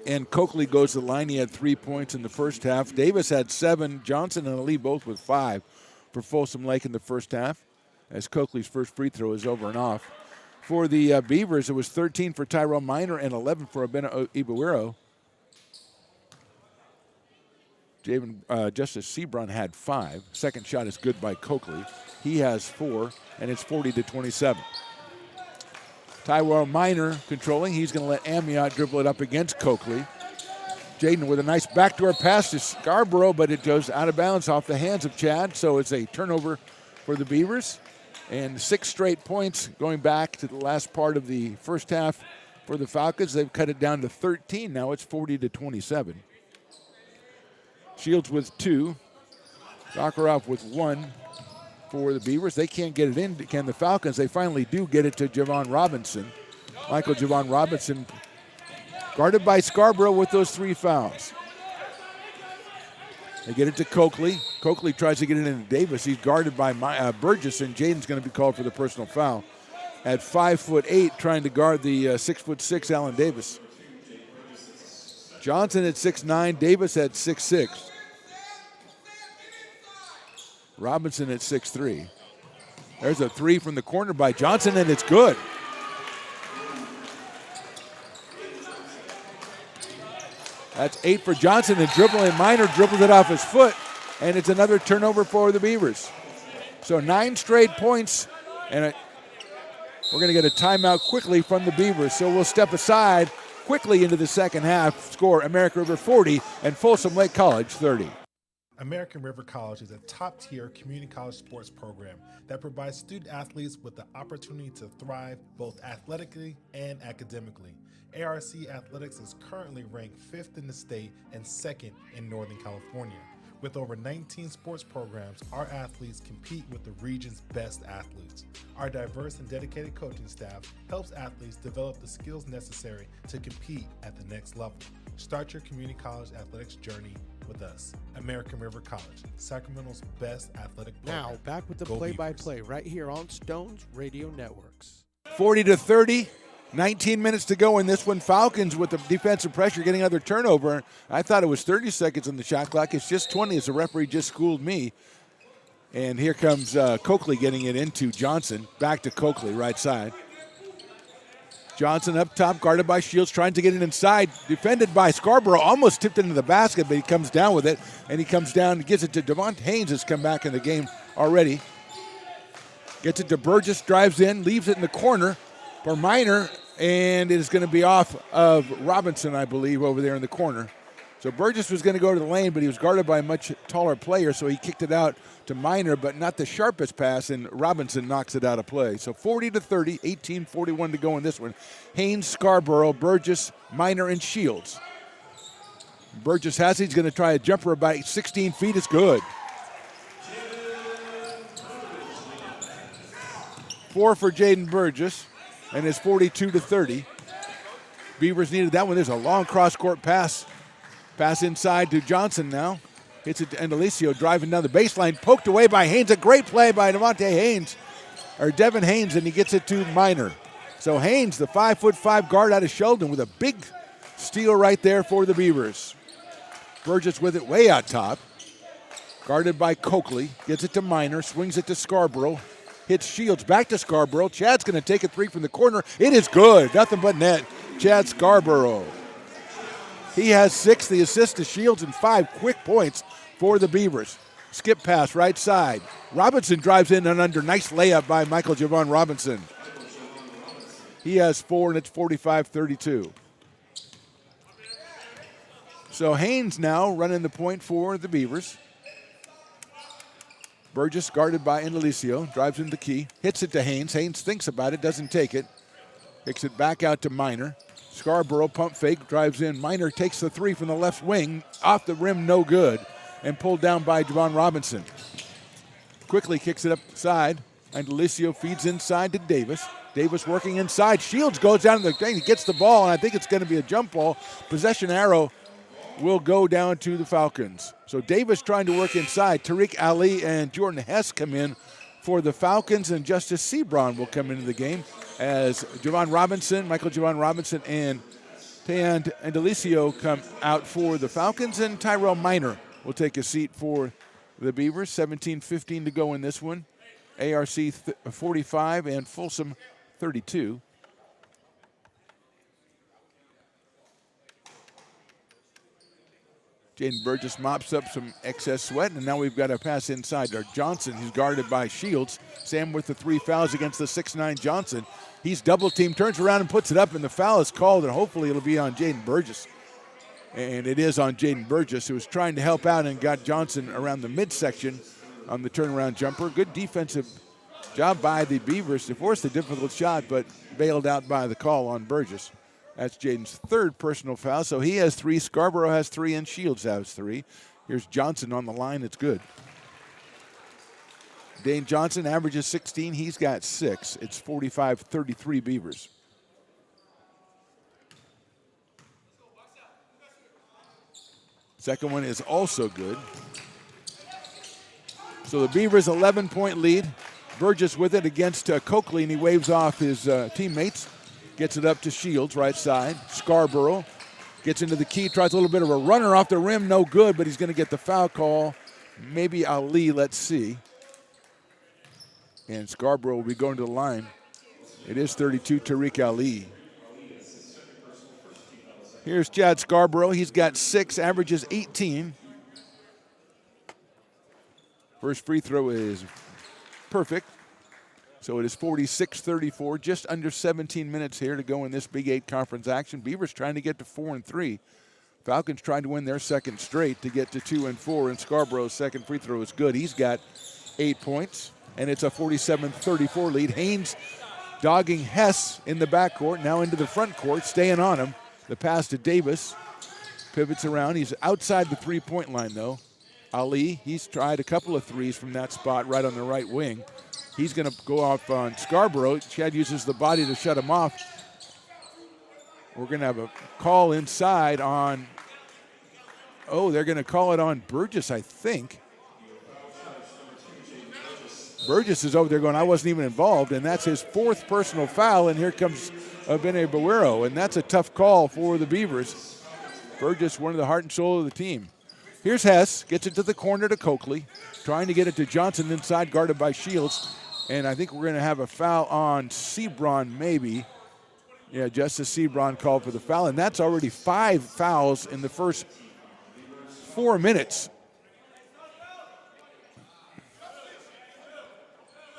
And Coakley goes to the line. He had 3 points in the first half. Davis had 7. Johnson and Ali both with 5 for Folsom Lake in the first half, as Coakley's first free throw is over and off. For the Beavers, it was 13 for Tyrell Minor and 11 for Abena Ibuero. Justice Sebron had 5. Second shot is good by Coakley. He has 4, and it's 40-27. Tyrell Minor controlling. He's going to let Amiot dribble it up against Coakley. Jaden with a nice backdoor pass to Scarborough, but it goes out of bounds off the hands of Chad, so it's a turnover for the Beavers. And 6 straight points going back to the last part of the first half for the Falcons. They've cut it down to 13. Now it's 40-27. Shields with 2. Dockeroff with 1 for the Beavers. They can't get it in, can the Falcons? They finally do get it to Javon Robinson. Michael Javon Robinson guarded by Scarborough with those 3 fouls. They get it to Coakley. Coakley tries to get it into Davis. He's guarded by Burgess, and Jaden's going to be called for the personal foul. At 5'8", trying to guard the 6'6" Alan Davis. Johnson at 6'9", Davis at 6'6". Robinson at 6'3". There's a 3 from the corner by Johnson, and it's good. That's 8 for Johnson, and dribbling Minor dribbles it off his foot, and it's another turnover for the Beavers. So 9 straight points, and we're going to get a timeout quickly from the Beavers. So we'll step aside quickly into the second half. Score American River 40 and Folsom Lake College 30. American River College is a top-tier community college sports program that provides student athletes with the opportunity to thrive both athletically and academically. ARC Athletics is currently ranked 5th in the state and 2nd in Northern California. With over 19 sports programs, our athletes compete with the region's best athletes. Our diverse and dedicated coaching staff helps athletes develop the skills necessary to compete at the next level. Start your community college athletics journey with us. American River College, Sacramento's best athletic program. Now, back with the play-by-play right here on Stones Radio Networks. 40-30. 19 minutes to go in this one. Falcons with the defensive pressure getting another turnover. I thought it was 30 seconds on the shot clock. It's just 20 as the referee just schooled me. And here comes Coakley getting it into Johnson. Back to Coakley, right side. Johnson up top, guarded by Shields, trying to get it inside. Defended by Scarborough, almost tipped into the basket, but he comes down with it. And he comes down and gives it to Devontae Haynes, has come back in the game already. Gets it to Burgess, drives in, leaves it in the corner for Minor, and it is going to be off of Robinson, I believe, over there in the corner. So Burgess was going to go to the lane, but he was guarded by a much taller player, so he kicked it out to Minor, but not the sharpest pass, and Robinson knocks it out of play. So 40-30, 18:41 to go in this one. Haynes, Scarborough, Burgess, Minor, and Shields. Burgess has it. He's going to try a jumper about 16 feet. It's good. 4 for Jaden Burgess. And it's 42-30. Beavers needed that one. There's a long cross-court pass. Pass inside to Johnson now. Hits it to Endelicio, driving down the baseline. Poked away by Haynes. A great play by Devin Haynes, and he gets it to Minor. So Haynes, the 5'5" guard out of Sheldon, with a big steal right there for the Beavers. Burgess with it way out top. Guarded by Coakley. Gets it to Minor. Swings it to Scarborough. hits Shields. Back to Scarborough. Chad's going to take a three from the corner. It is good. Nothing but net. Chad Scarborough. He has 6, the assist to Shields, and 5 quick points for the Beavers. Skip pass right side. Robinson drives in and under. Nice layup by Michael Javon Robinson. He has 4, and it's 45-32. So Haynes now running the point for the Beavers. Burgess guarded by Indelicio. Drives in the key. Hits it to Haynes. Haynes thinks about it. Doesn't take it. Kicks it back out to Minor. Scarborough pump fake. Drives in. Minor takes the three from the left wing. Off the rim. No good. And pulled down by Javon Robinson. Quickly kicks it upside. Indelicio feeds inside to Davis. Davis working inside. Shields goes down to the thing. He gets the ball, and I think it's going to be a jump ball. Possession arrow will go down to the Falcons. So Davis trying to work inside. Tariq Ali and Jordan Hess come in for the Falcons, and Justice Sebron will come into the game as Michael Javon Robinson, and Tayan Indelicio come out for the Falcons, and Tyrell Minor will take a seat for the Beavers. 17-15 to go in this one. ARC 45 and Folsom 32. Jaden Burgess mops up some excess sweat, and now we've got a pass inside to Johnson, who's guarded by Shields. Sam with the 3 fouls against the 6'9 Johnson. He's double teamed, turns around and puts it up, and the foul is called, and hopefully it'll be on Jaden Burgess. And it is on Jaden Burgess, who was trying to help out and got Johnson around the midsection on the turnaround jumper. Good defensive job by the Beavers to force the difficult shot, but bailed out by the call on Burgess. That's Jaden's 3rd personal foul, so he has 3, Scarborough has 3, and Shields has 3. Here's Johnson on the line. It's good. Dane Johnson averages 16. He's got 6. It's 45-33 Beavers. Second one is also good. So the Beavers' 11-point lead. Burgess with it against Coakley, and he waves off his teammates. Gets it up to Shields, right side. Scarborough gets into the key, tries a little bit of a runner off the rim, no good, but he's going to get the foul call. Maybe Ali, let's see. And Scarborough will be going to the line. It is 32, Tariq Ali. Here's Chad Scarborough. He's got 6, averages 18. First free throw is perfect. So it is 46-34, just under 17 minutes here to go in this Big 8 conference action. Beavers trying to get to 4-3. Falcons trying to win their second straight to get to 2-4, and Scarborough's second free throw is good. He's got 8 points, and it's a 47-34 lead. Haynes dogging Hess in the backcourt, now into the front court, staying on him. The pass to Davis, pivots around. He's outside the three-point line, though. Ali, he's tried a couple of threes from that spot right on the right wing. He's going to go off on Scarborough. Chad uses the body to shut him off. We're going to have a call inside on, they're going to call it on Burgess, I think. Burgess is over there going, I wasn't even involved, and that's his 4th personal foul, and here comes Bene Baguero, and that's a tough call for the Beavers. Burgess, one of the heart and soul of the team. Here's Hess, gets it to the corner to Coakley, trying to get it to Johnson inside, guarded by Shields. And I think we're going to have a foul on Sebron, maybe. Yeah, Justice Sebron called for the foul, and that's already 5 fouls in the first 4 minutes.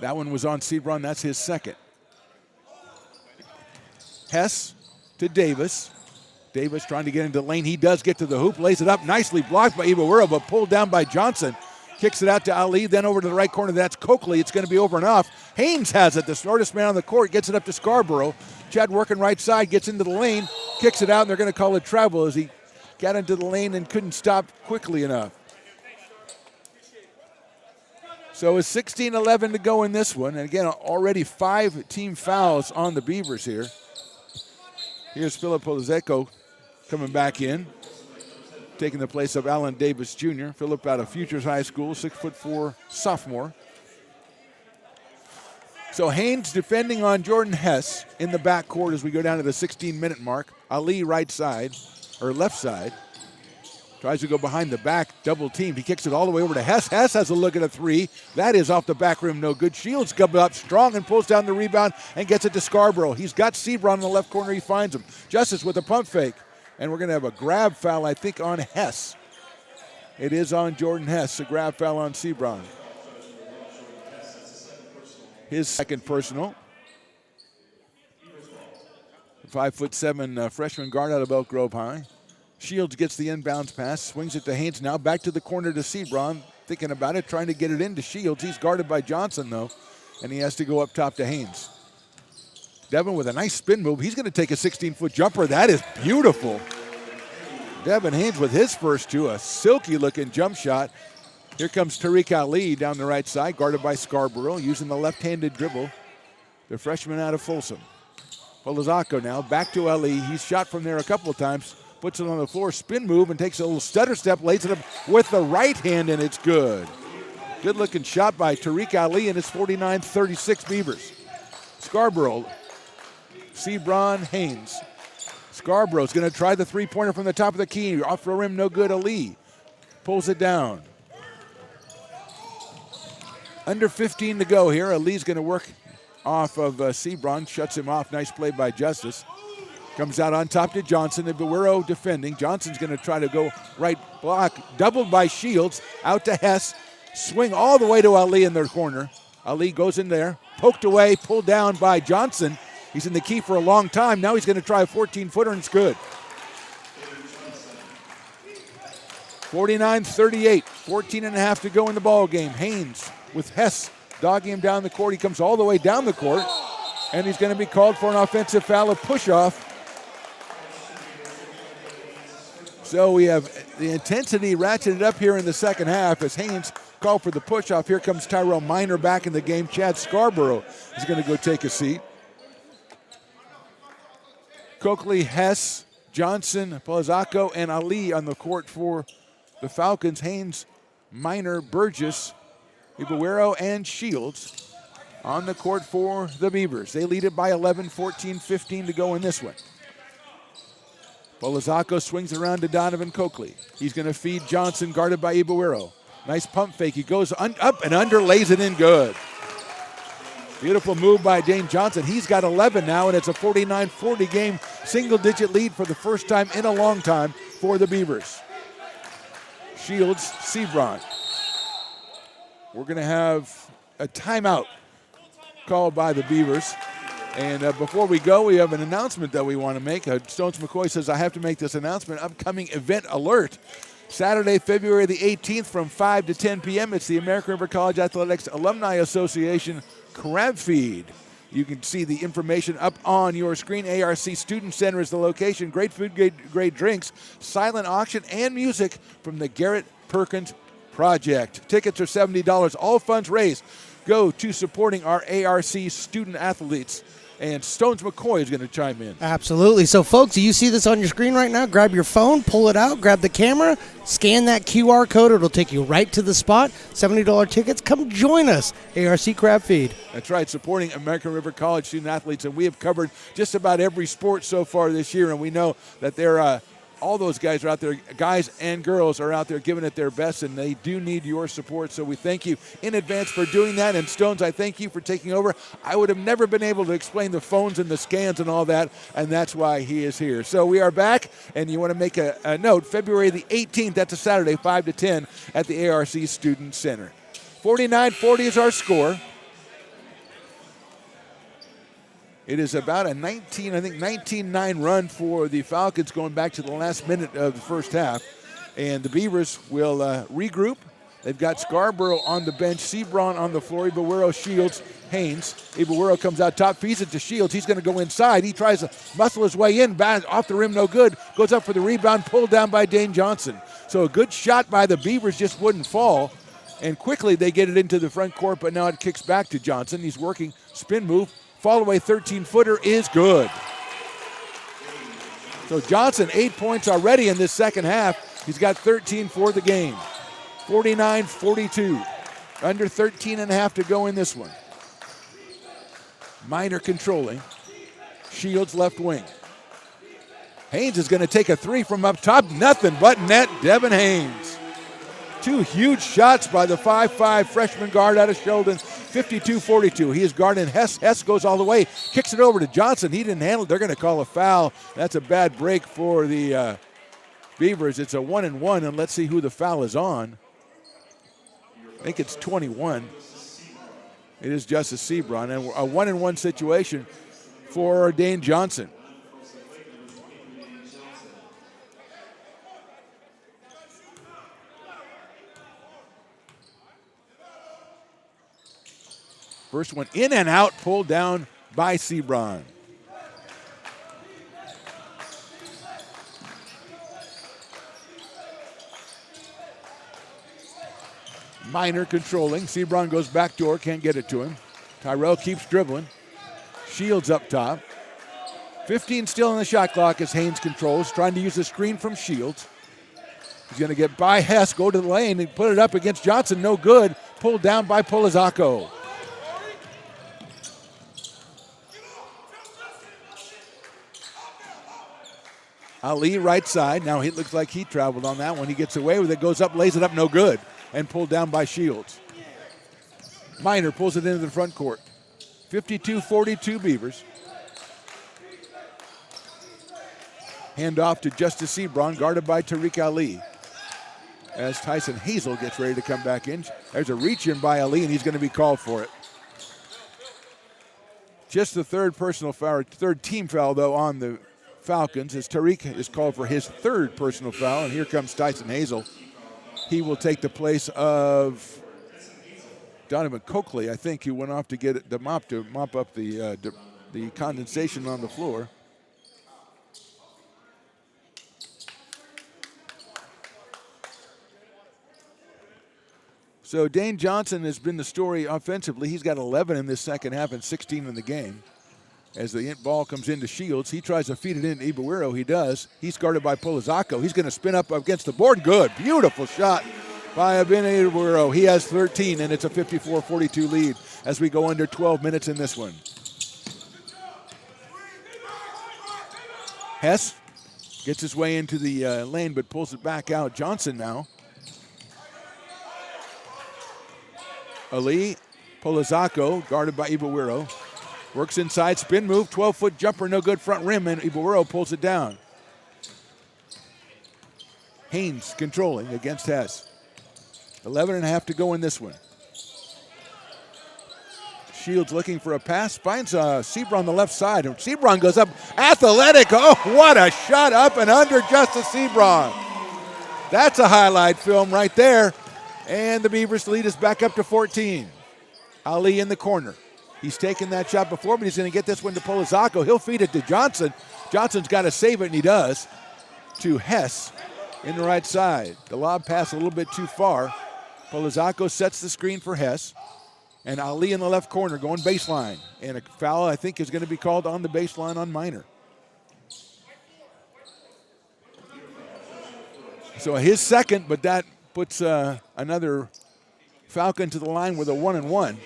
That one was on Sebron. That's his 2nd. Hess to Davis. Davis trying to get into the lane. He does get to the hoop, lays it up. Nicely blocked by Ibarra, but pulled down by Johnson. Kicks it out to Ali, then over to the right corner. That's Coakley. It's going to be over and off. Haynes has it, the smartest man on the court, gets it up to Scarborough. Chad working right side, gets into the lane, kicks it out, and they're going to call it travel as he got into the lane and couldn't stop quickly enough. So it's 16-11 to go in this one. And again, already 5 team fouls on the Beavers here. Here's Philip Polizeko coming back in, taking the place of Alan Davis Jr. Philip out of Futures High School, 6'4" sophomore. So Haynes defending on Jordan Hess in the backcourt as we go down to the 16-minute mark. Ali right side, or left side. Tries to go behind the back, double team. He kicks it all the way over to Hess. Hess has a look at a three. That is off the back rim, no good. Shields comes up strong and pulls down the rebound and gets it to Scarborough. He's got Sebron in the left corner. He finds him. Justice with a pump fake. And we're going to have a grab foul, I think, on Hess. It is on Jordan Hess, a grab foul on Sebron. His second personal. 5'7" freshman guard out of Elk Grove High. Shields gets the inbounds pass, swings it to Haynes now, back to the corner to Sebron, thinking about it, trying to get it into Shields. He's guarded by Johnson, though, and he has to go up top to Haynes. Devin with a nice spin move. He's going to take a 16-foot jumper. That is beautiful. Devin Haynes with his first two, a silky-looking jump shot. Here comes Tariq Ali down the right side, guarded by Scarborough, using the left-handed dribble. The freshman out of Folsom. Polizzacco now, back to Ali. He's shot from there a couple of times. Puts it on the floor, spin move, and takes a little stutter step, lays it up with the right hand, and it's good. Good-looking shot by Tariq Ali, and it's 49-36 Beavers. Scarborough, Sebron, Haynes. Scarborough's going to try the three-pointer from the top of the key. Off the rim, no good. Ali pulls it down. Under 15 to go here. Ali's going to work off of Sebron, shuts him off. Nice play by Justice. Comes out on top to Johnson. Ibuero defending. Johnson's going to try to go right block. Doubled by Shields. Out to Hess. Swing all the way to Ali in their corner. Ali goes in there. Poked away. Pulled down by Johnson. He's in the key for a long time. Now he's going to try a 14-footer, and it's good. 49-38. 14 and a half to go in the ball game. Haynes with Hess dogging him down the court. He comes all the way down the court, and he's going to be called for an offensive foul, a push-off. So we have the intensity ratcheted up here in the second half as Haynes called for the push-off. Here comes Tyrell Minor back in the game. Chad Scarborough is going to go take a seat. Coakley, Hess, Johnson, Polizzacco, and Ali on the court for the Falcons. Haynes, Minor, Burgess, Ibuero, and Shields on the court for the Beavers. They lead it by 11, 14-15 to go in this one. Polizzacco swings around to Donovan Coakley. He's going to feed Johnson, guarded by Ibuero. Nice pump fake. He goes up and under, lays it in good. Beautiful move by Dane Johnson. He's got 11 now, and it's a 49-40 game, single-digit lead for the first time in a long time for the Beavers. Shields, Sebron. We're going to have a timeout called by the Beavers. And before we go, we have an announcement that we want to make. Stones McCoy says, I have to make this announcement. Upcoming event alert. Saturday, February the 18th from 5 to 10 p.m. It's the American River College Athletics Alumni Association Crab Feed. You can see the information up on your screen. ARC Student Center is the location. Great food, great drinks, silent auction, and music from the Garrett Perkins Project. Tickets are $70. All funds raised go to supporting our ARC student athletes. And Stones McCoy is going to chime in. Absolutely. So, folks, you see this on your screen right now. Grab your phone, pull it out, grab the camera, scan that QR code. It'll take you right to the spot. $70 tickets. Come join us. ARC Crab Feed. That's right, supporting American River College student athletes. And we have covered just about every sport so far this year. And we know that they're all those guys are out there, guys and girls are out there giving it their best, and they do need your support. So we thank you in advance for doing that. And Stones, I thank you for taking over. I would have never been able to explain the phones and the scans and all that, and that's why he is here. So we are back, and you want to make a note, February the 18th, that's a Saturday, 5 to 10 at the ARC Student Center. 49-40 is our score. It is about a 19-9 run for the Falcons going back to the last minute of the first half. And the Beavers will regroup. They've got Scarborough on the bench, Sebron on the floor, Ibuero, Shields, Haynes. Ibuero comes out top, feeds it to Shields. He's going to go inside. He tries to muscle his way in, off the rim, no good. Goes up for the rebound, pulled down by Dane Johnson. So a good shot by the Beavers just wouldn't fall. And quickly they get it into the front court, but now it kicks back to Johnson. He's working, spin move. Fall away 13-footer is good. So Johnson, 8 points already in this second half. He's got 13 for the game. 49-42. Under 13 and a half to go in this one. Minor controlling. Shields left wing. Haynes is going to take a three from up top. Nothing but net. Devin Haynes. Two huge shots by the 5'5 freshman guard out of Sheldon. 52-42. He is guarding Hess. Hess goes all the way. Kicks it over to Johnson. He didn't handle it. They're going to call a foul. That's a bad break for the Beavers. It's a 1-and-1, and let's see who the foul is on. I think it's 21. It is Justice Sebron, and a 1-and-1 situation for Dane Johnson. First one in and out, pulled down by Sebron. Minor controlling. Sebron goes backdoor, can't get it to him. Tyrell keeps dribbling. Shields up top. 15 still in the shot clock as Haynes controls, trying to use the screen from Shields. He's going to get by Hess, go to the lane, and put it up against Johnson. No good. Pulled down by Polizzacco. Ali right side. Now he looks like he traveled on that one. He gets away with it, goes up, lays it up, no good. And pulled down by Shields. Minor pulls it into the front court. 52-42 Beavers. Hand off to Justice Sebron, guarded by Tariq Ali. As Tyson Hazel gets ready to come back in. There's a reach in by Ali, and he's going to be called for it. Just the third personal foul, third team foul, though, on the Falcons, as Tariq is called for his third personal foul, and here comes Tyson Hazel. He will take the place of Donovan Coakley, I think, who went off to get the mop to mop up the condensation on the floor. So Dane Johnson has been the story offensively. He's got 11 in this second half and 16 in the game. As the ball comes into Shields, he tries to feed it into Ibuero. He does. He's guarded by Polizzacco. He's going to spin up against the board. Good. Beautiful shot by Ben Ibuero. He has 13, and it's a 54-42 lead as we go under 12 minutes in this one. Hess gets his way into the lane, but pulls it back out. Johnson now. Ali, Polizzacco, guarded by Ibuero. Works inside, spin move, 12-foot jumper, no good, front rim, and Ibuero pulls it down. Haynes controlling against Hess. 11 and a half to go in this one. Shields looking for a pass, finds Sebron on the left side, and Sebron goes up, athletic, oh, what a shot up and under Justice Sebron. That's a highlight film right there, and the Beavers lead us back up to 14. Ali in the corner. He's taken that shot before, but he's going to get this one to Polizzacco. He'll feed it to Johnson. Johnson's got to save it, and he does, to Hess in the right side. The lob pass a little bit too far. Polizzacco sets the screen for Hess. And Ali in the left corner going baseline. And a foul, I think, is going to be called on the baseline on Minor. So his second, but that puts another Falcon to the line with a 1-and-1.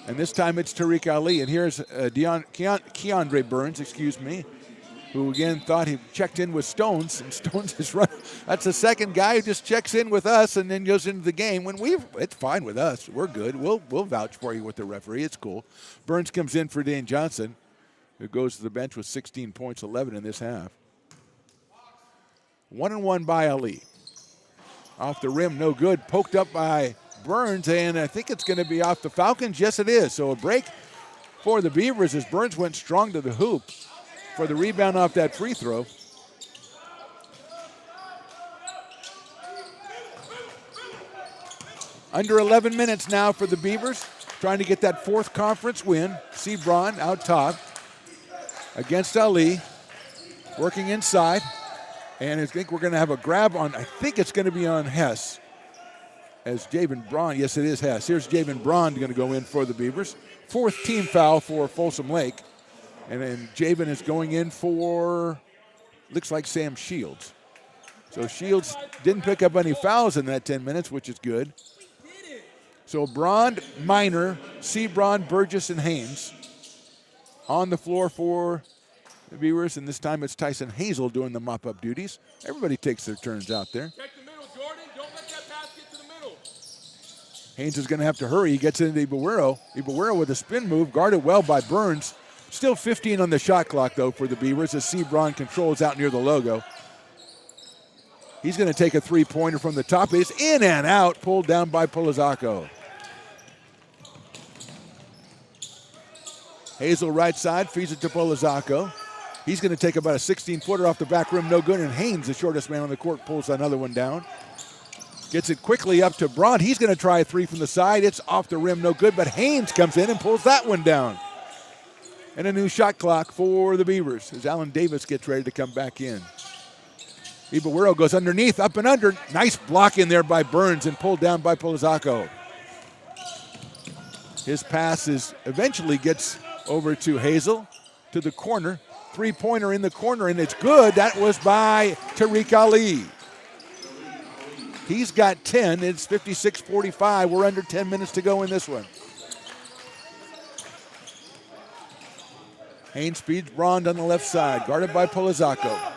And this time it's Tariq Ali. And here's Keandre Burns, who again thought he checked in with Stones. And Stones is run. That's the second guy who just checks in with us and then goes into the game. It's fine with us. We're good. We'll vouch for you with the referee. It's cool. Burns comes in for Dane Johnson, who goes to the bench with 16 points, 11 in this half. 1-and-1 by Ali. Off the rim, no good. Poked up by Burns, and I think it's going to be off the Falcons. Yes, it is. So a break for the Beavers as Burns went strong to the hoop for the rebound off that free throw. Under 11 minutes now for the Beavers, trying to get that fourth conference win. Sebron out top against Ali, working inside. And I think we're going to have a grab on, I think it's going to be on Hess. As Javen Braun, yes, it is Hess. Here's Javen Braun going to go in for the Beavers. Fourth team foul for Folsom Lake. And then Javen is going in for, looks like Sam Shields. So Shields didn't pick up any fouls in that 10 minutes, which is good. So Braun, Minor, Sebron, Burgess, and Haynes on the floor for the Beavers, and this time it's Tyson Hazel doing the mop-up duties. Everybody takes their turns out there. Check the middle, Jordan. Don't let that pass get to the middle. Haynes is going to have to hurry. He gets into Ibarwero. Ibarwero with a spin move, guarded well by Burns. Still 15 on the shot clock, though, for the Beavers as Sebron controls out near the logo. He's going to take a three-pointer from the top. It's in and out, pulled down by Polizzacco. Hazel right side, feeds it to Polizzacco. He's going to take about a 16-footer off the back rim, no good, and Haynes, the shortest man on the court, pulls another one down. Gets it quickly up to Braun. He's going to try a three from the side. It's off the rim, no good, but Haynes comes in and pulls that one down. And a new shot clock for the Beavers as Alan Davis gets ready to come back in. Ibarwero goes underneath, up and under. Nice block in there by Burns and pulled down by Polizzacco. His pass eventually gets over to Hazel, to the corner. Three-pointer in the corner, and it's good. That was by Tariq Ali. He's got 10. It's 56-45. We're under 10 minutes to go in this one. Haynes speeds Braun on the left side, guarded by Polizzacco.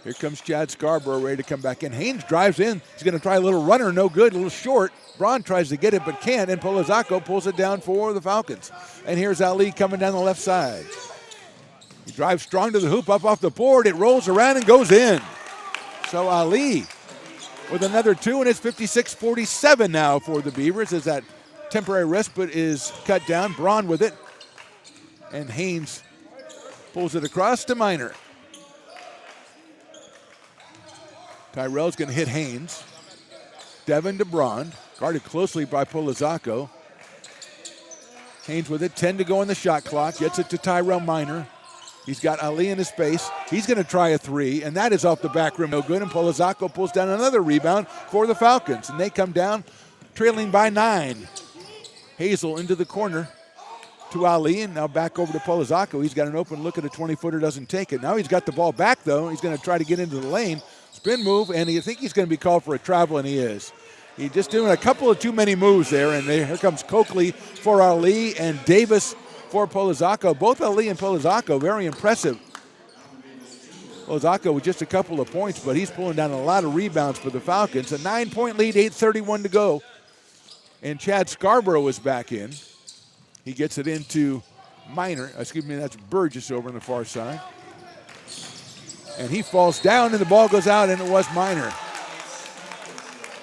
Here comes Chad Scarborough ready to come back in. Haynes drives in. He's going to try a little runner, no good, a little short. Braun tries to get it but can't, and Polizzacco pulls it down for the Falcons. And here's Ali coming down the left side. He drives strong to the hoop, up off the board. It rolls around and goes in. So Ali with another two, and it's 56-47 now for the Beavers as that temporary respite is cut down. Braun with it. And Haynes pulls it across to Minor. Tyrell's going to hit Haynes. Devin to Braun, guarded closely by Polizzacco. Haynes with it, 10 to go on the shot clock. Gets it to Tyrell Minor. He's got Ali in his face. He's going to try a three, and that is off the back rim, no good. And Polizzacco pulls down another rebound for the Falcons, and they come down trailing by 9. Hazel into the corner to Ali, and now back over to Polizzacco. He's got an open look at a 20-footer, doesn't take it. Now he's got the ball back, though. He's going to try to get into the lane. Spin move, and you think he's going to be called for a travel, and he is. He's just doing a couple of too many moves there, and here comes Coakley for Ali and Davis for Polizzacco. Both Ali and Polizzacco very impressive. Polizzacco with just a couple of points, but he's pulling down a lot of rebounds for the Falcons. A 9-point lead, 8:31 to go. And Chad Scarborough is back in. He gets it into Minor. That's Burgess over on the far side. And he falls down, and the ball goes out, and it was Minor.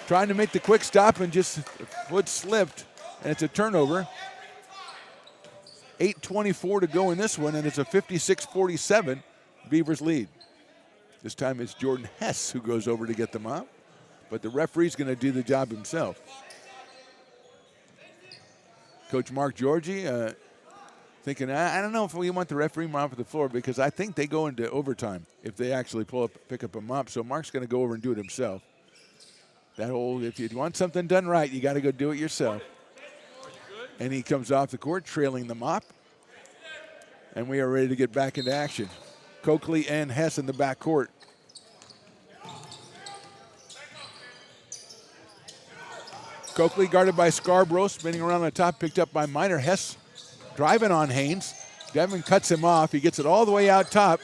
Trying to make the quick stop, and just foot slipped, and it's a turnover. 8:24 to go in this one, and it's a 56-47 Beavers lead. This time it's Jordan Hess who goes over to get the mop, but the referee's going to do the job himself. Coach Mark Georgie thinking, I don't know if we want the referee mop at the floor because I think they go into overtime if they actually pick up a mop. So Mark's going to go over and do it himself. That old, if you want something done right, you got to go do it yourself. And he comes off the court trailing the mop. And we are ready to get back into action. Coakley and Hess in the backcourt. Coakley guarded by Scarborough, spinning around on top, picked up by Minor. Hess driving on Haynes. Devin cuts him off. He gets it all the way out top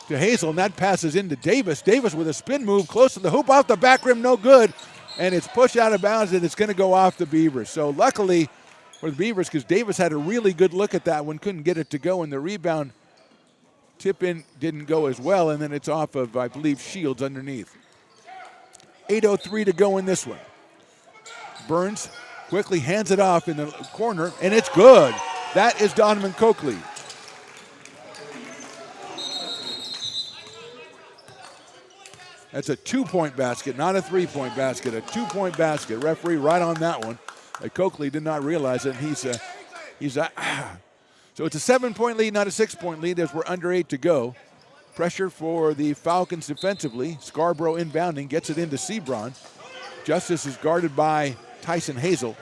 to Hazel, and that passes into Davis. Davis with a spin move close to the hoop, off the back rim, no good. And it's pushed out of bounds, and it's going to go off the Beavers. So luckily for the Beavers, because Davis had a really good look at that one, couldn't get it to go, and the rebound tip-in didn't go as well, and then it's off of, I believe, Shields underneath. 8:03 to go in this one. Burns quickly hands it off in the corner, and it's good. That is Donovan Coakley. That's a two-point basket, not a three-point basket, a two-point basket. Referee right on that one. Coakley did not realize it. So it's a 7-point lead, not a 6-point lead as we're under 8 to go. Pressure for the Falcons defensively. Scarborough inbounding, gets it into Sebron. Justice is guarded by Tyson Hazel.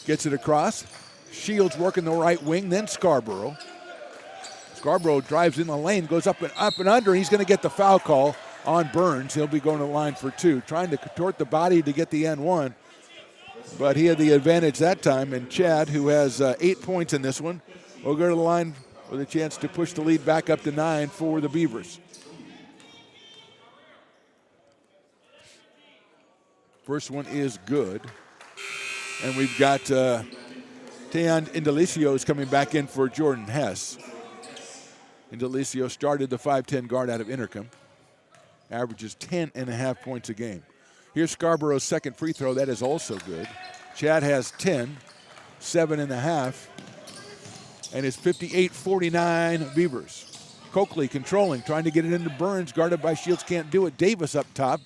Gets it across. Shields working the right wing, then Scarborough. Scarborough drives in the lane, goes up and under. He's going to get the foul call on Burns. He'll be going to the line for two. Trying to contort the body to get the N1. but he had the advantage that time. And Chad, who has 8 points in this one, will go to the line with a chance to push the lead back up to 9 for the Beavers. First one is good. And we've got Tayon Indelicio is coming back in for Jordan Hess. Indelicio started the 5'10 guard out of Intercom. Averages 10.5 points a game. Here's Scarborough's second free throw. That is also good. Chad has 10, 7.5, and it's 58-49 Beavers. Coakley controlling, trying to get it into Burns, guarded by Shields, can't do it. Davis up top.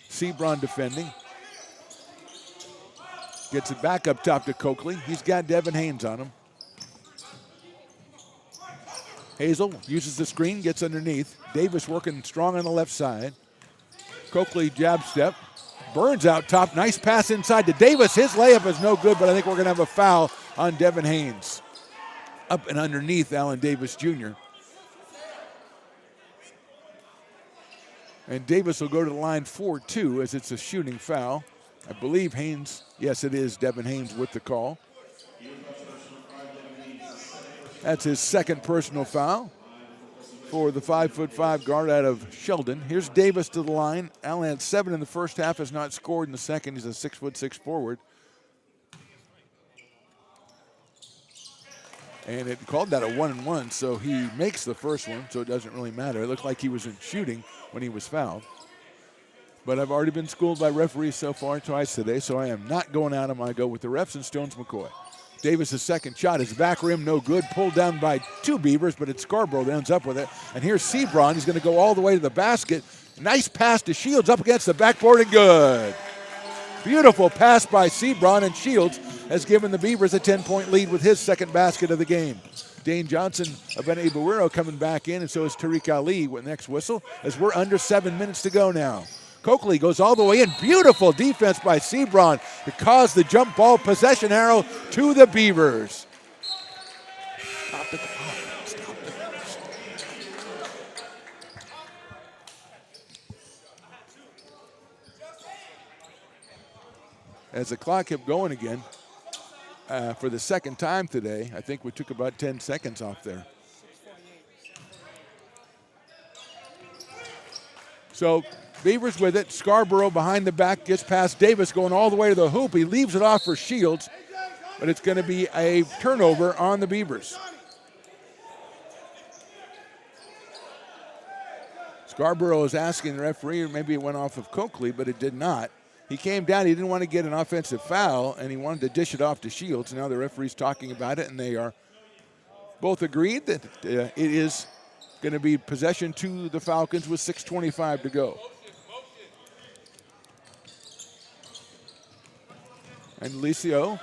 Sebron defending. Gets it back up top to Coakley. He's got Devin Haynes on him. Hazel uses the screen, gets underneath. Davis working strong on the left side. Coakley jab step. Burns out top. Nice pass inside to Davis. His layup is no good, but I think we're going to have a foul on Devin Haynes. Up and underneath Allen Davis Jr. And Davis will go to the line 4-2 as it's a shooting foul. I believe Haynes, yes it is Devin Haynes with the call. That's his second personal foul for the 5'5" guard out of Sheldon. Here's Davis to the line. Allen had 7 in the first half, has not scored in the second. He's a 6'6" forward. And it called that a 1-and-1, so he makes the first one, so it doesn't really matter. It looked like he was in shooting when he was fouled. But I've already been schooled by referees so far twice today, so I am not going out of my go with the refs and Stones McCoy. Davis' second shot is back rim, no good. Pulled down by 2 Beavers, but it's Scarborough that ends up with it. And here's Sebron. He's going to go all the way to the basket. Nice pass to Shields up against the backboard and good. Beautiful pass by Sebron, and Shields has given the Beavers a 10-point lead with his second basket of the game. Dane Johnson of Buero coming back in, and so is Tariq Ali with next whistle as we're under 7 minutes to go now. Coakley goes all the way in. Beautiful defense by Sebron to cause the jump ball possession arrow to the Beavers. Stop the clock. Stop the clock. As the clock kept going again for the second time today, I think we took about 10 seconds off there. So Beavers with it. Scarborough behind the back, gets past Davis, going all the way to the hoop. He leaves it off for Shields, but it's going to be a turnover on the Beavers. Scarborough is asking the referee, maybe it went off of Coakley, but it did not. He came down, he didn't want to get an offensive foul, and he wanted to dish it off to Shields. Now the referee's talking about it, and they are both agreed that it is going to be possession to the Falcons with 6:25 to go. And Licio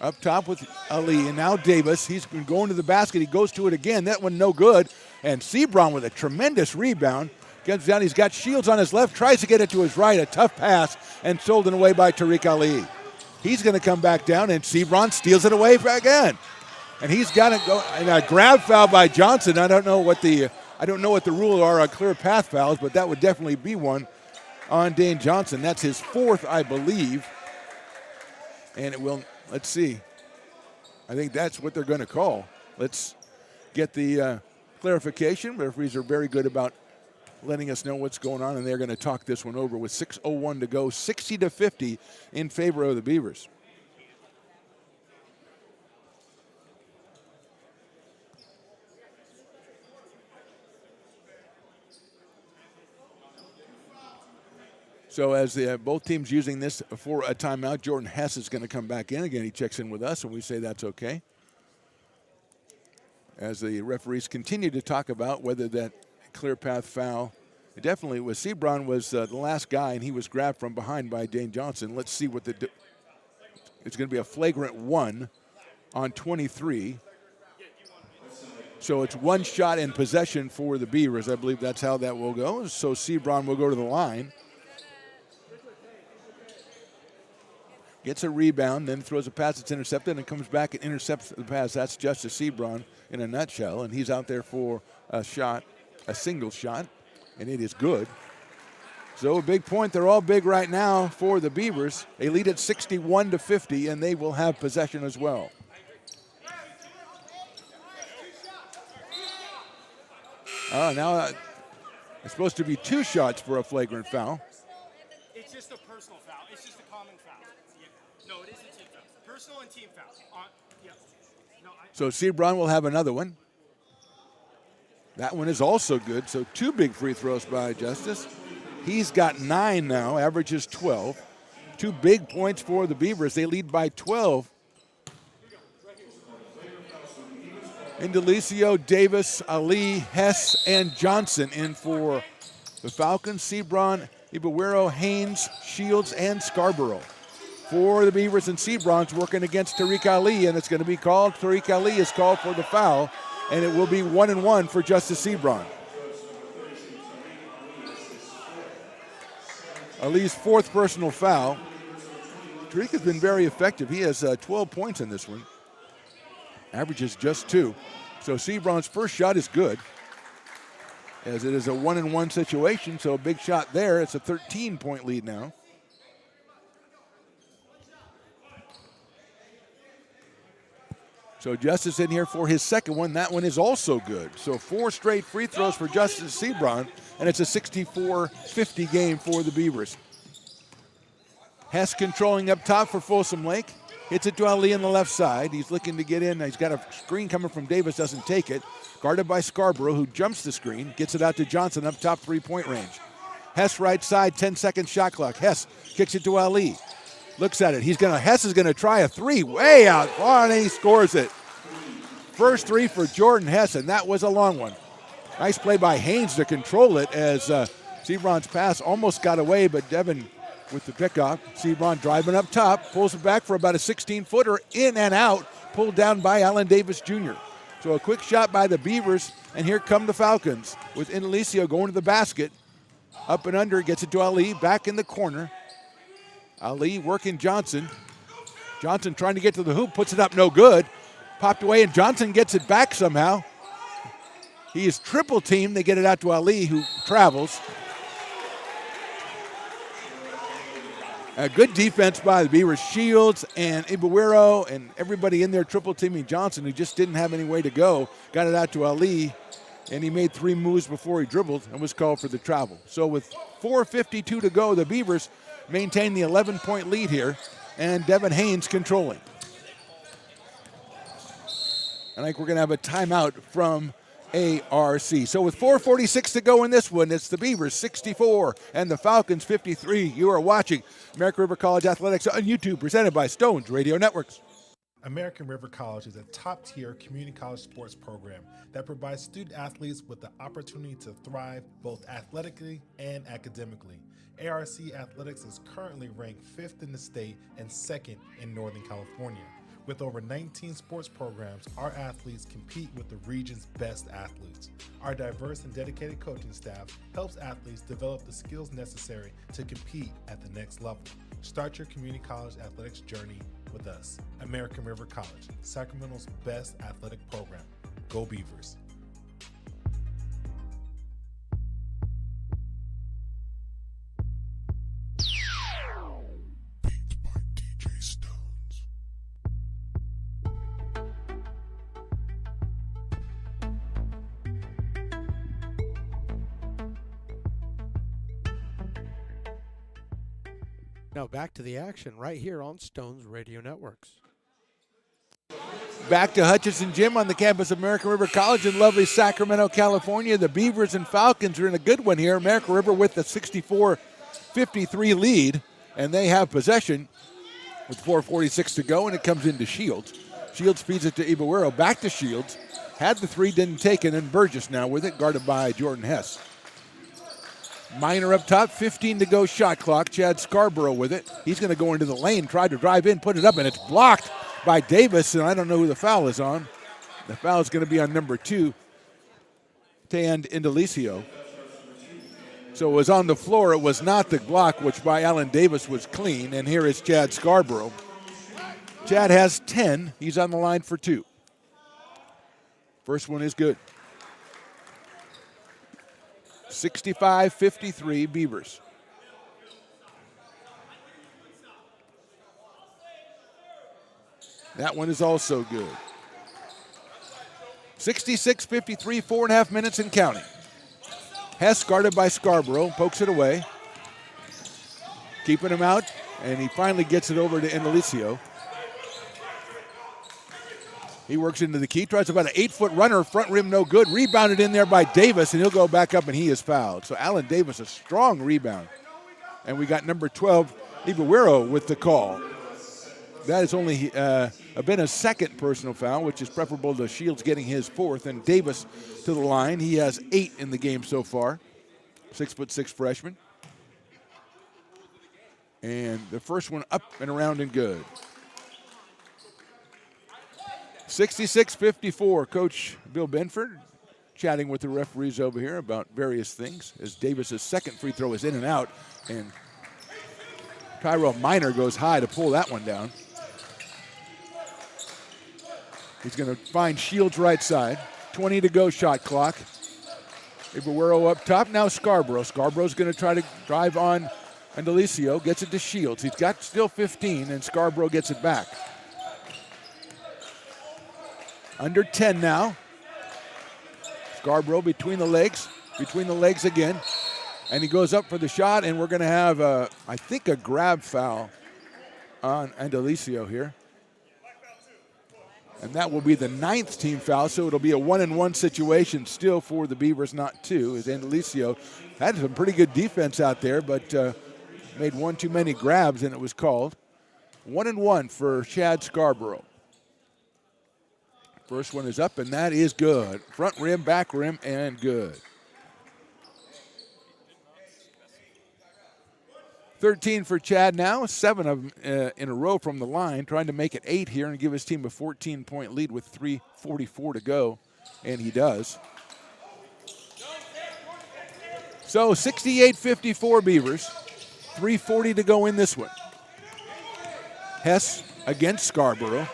up top with Ali, and now Davis. He's been going to the basket. He goes to it again. That one no good. And Sebron with a tremendous rebound. Gets down. He's got Shields on his left. Tries to get it to his right. A tough pass and stolen away by Tariq Ali. He's going to come back down, and Sebron steals it away again. And he's got to go. And a grab foul by Johnson. I don't know what the rules are on clear path fouls, but that would definitely be one on Dane Johnson. That's his 4th, I believe. And it will, let's see. I think that's what they're going to call. Let's get the clarification. Referees are very good about letting us know what's going on, and they're going to talk this one over with 6:01 to go, 60-50 in favor of the Beavers. So as both teams using this for a timeout, Jordan Hess is going to come back in. Again, he checks in with us, and we say that's okay. As the referees continue to talk about whether that clear path foul, it definitely was. Sebron was the last guy, and he was grabbed from behind by Dane Johnson. Let's see what it's going to be a flagrant 1 on 23. So it's one shot in possession for the Beavers. I believe that's how that will go. So Sebron will go to the line. Gets a rebound, then throws a pass that's intercepted, and comes back and intercepts the pass. That's Justice Sebron in a nutshell, and he's out there for a shot, a single shot, and it is good. So a big point. They're all big right now for the Beavers. They lead at 61-50, and they will have possession as well. Now it's supposed to be 2 shots for a flagrant foul. It's just a personal foul. It's just a common foul. Yeah. No, it is a team foul. Personal and team foul. Yeah. No, So Sebron will have another one. That one is also good. So 2 big free throws by Justice. He's got 9 now, averages 12. 2 big points for the Beavers. They lead by 12. Indelicio, Davis, Ali, Hess, and Johnson in for the Falcons. Sebron, Ibuero, Haynes, Shields, and Scarborough. For the Beavers, and Sebron's working against Tariq Ali, and it's going to be called. Tariq Ali is called for the foul, and it will be 1-1 for Justice Sebron. Ali's 4th personal foul. Tariq has been very effective. He has 12 points in this one. Averages just 2. So Sebron's first shot is good, as it is a 1-1 situation, so a big shot there. It's a 13-point lead now. So Justice in here for his second one. That one is also good. So 4 straight free throws for Justice Sebron, and it's a 64-50 game for the Beavers. Hess controlling up top for Folsom Lake. Hits it to Ali on the left side. He's looking to get in. He's got a screen coming from Davis, doesn't take it. Guarded by Scarborough, who jumps the screen, gets it out to Johnson up top 3-point range. Hess right side, 10-second shot clock. Hess kicks it to Ali. Looks at it. Hess is gonna try a 3 way out far, and he scores it. First 3 for Jordan Hess, and that was a long one. Nice play by Haynes to control it as Sebron's pass almost got away, but Devin with the pickoff. Sebron driving up top, pulls it back for about a 16-footer, in and out, pulled down by Allen Davis Jr. So a quick shot by the Beavers, and here come the Falcons with Indelicio going to the basket. Up and under, gets it to Ali, back in the corner. Ali working Johnson. Johnson trying to get to the hoop, puts it up, no good. Popped away, and Johnson gets it back somehow. He is triple teamed. They get it out to Ali, who travels. A good defense by the Beavers. Shields and Ibuero and everybody in there triple teaming Johnson, who just didn't have any way to go. Got it out to Ali, and he made 3 moves before he dribbled and was called for the travel. So with 4:52 to go, the Beavers maintain the 11-point lead here, and Devin Haynes controlling. I think we're going to have a timeout from ARC. So with 4:46 to go in this one, it's the Beavers 64 and the Falcons 53. You are watching American River College Athletics on YouTube, presented by Stones Radio Networks. American River College is a top-tier community college sports program that provides student athletes with the opportunity to thrive both athletically and academically. ARC Athletics is currently ranked 5th in the state and 2nd in Northern California. With over 19 sports programs, our athletes compete with the region's best athletes. Our diverse and dedicated coaching staff helps athletes develop the skills necessary to compete at the next level. Start your community college athletics journey with us. American River College, Sacramento's best athletic program. Go Beavers. Beat by DJ Stones. Now back to the action right here on Stones Radio Networks. Back to Hutchinson Gym on the campus of American River College in lovely Sacramento, California. The Beavers and Falcons are in a good one here. American River with the 64-53 lead, and they have possession with 4:46 to go, and it comes into Shields. Shields feeds it to Ibuero, back to Shields. Had the 3, didn't take it, and Burgess now with it, guarded by Jordan Hess. Minor up top, 15 to go shot clock. Chad Scarborough with it. He's going to go into the lane, try to drive in, put it up, and it's blocked by Davis, and I don't know who the foul is on. The foul is going to be on number 2, Tan Indelicio. So it was on the floor. It was not the block, which by Allen Davis was clean, and here is Chad Scarborough. Chad has 10. He's on the line for 2. First one is good. 65-53 Beavers. That one is also good. 66-53, 4.5 minutes and counting. Hess guarded by Scarborough, pokes it away. Keeping him out, and he finally gets it over to Indelicio. He works into the key, tries about an 8-foot runner, front rim no good. Rebounded in there by Davis, and he'll go back up, and he is fouled. So Allen Davis, a strong rebound. And we got number 12, Ibuero, with the call. That has only been a second personal foul, which is preferable to Shields getting his fourth. And Davis to the line. He has 8 in the game so far. 6'6" freshman. And the first one up and around and good. 66-54. Coach Bill Benford chatting with the referees over here about various things as Davis's second free throw is in and out. And Tyrell Minor goes high to pull that one down. He's going to find Shields right side. 20 to go shot clock. Ibuero up top. Now Scarborough. Scarborough's going to try to drive on Indelicio. Gets it to Shields. He's got still 15, and Scarborough gets it back. Under 10 now. Scarborough between the legs again. And he goes up for the shot, and we're going to have, I think, a grab foul on Indelicio here. And that will be the 9th team foul, so it'll be a 1-and-1 situation still for the Beavers, not 2, as Indelicio had some pretty good defense out there, but made one too many grabs, and it was called. 1-and-1 for Chad Scarborough. First one is up, and that is good. Front rim, back rim, and good. 13 for Chad now, 7 of them in a row from the line, trying to make it 8 here and give his team a 14-point lead with 3:44 to go, and he does. So 68-54 Beavers, 3:40 to go in this one. Hess against Scarborough,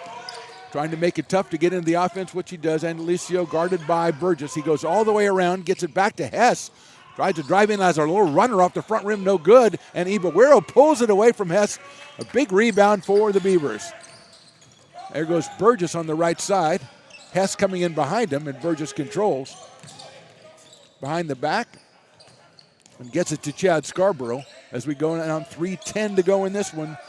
trying to make it tough to get into the offense, which he does. Indelicio guarded by Burgess. He goes all the way around, gets it back to Hess. Tries to drive in as a little runner off the front rim, no good. And Ibuero pulls it away from Hess. A big rebound for the Beavers. There goes Burgess on the right side. Hess coming in behind him, and Burgess controls. Behind the back. And gets it to Chad Scarborough as we go down 3:10 to go in this one.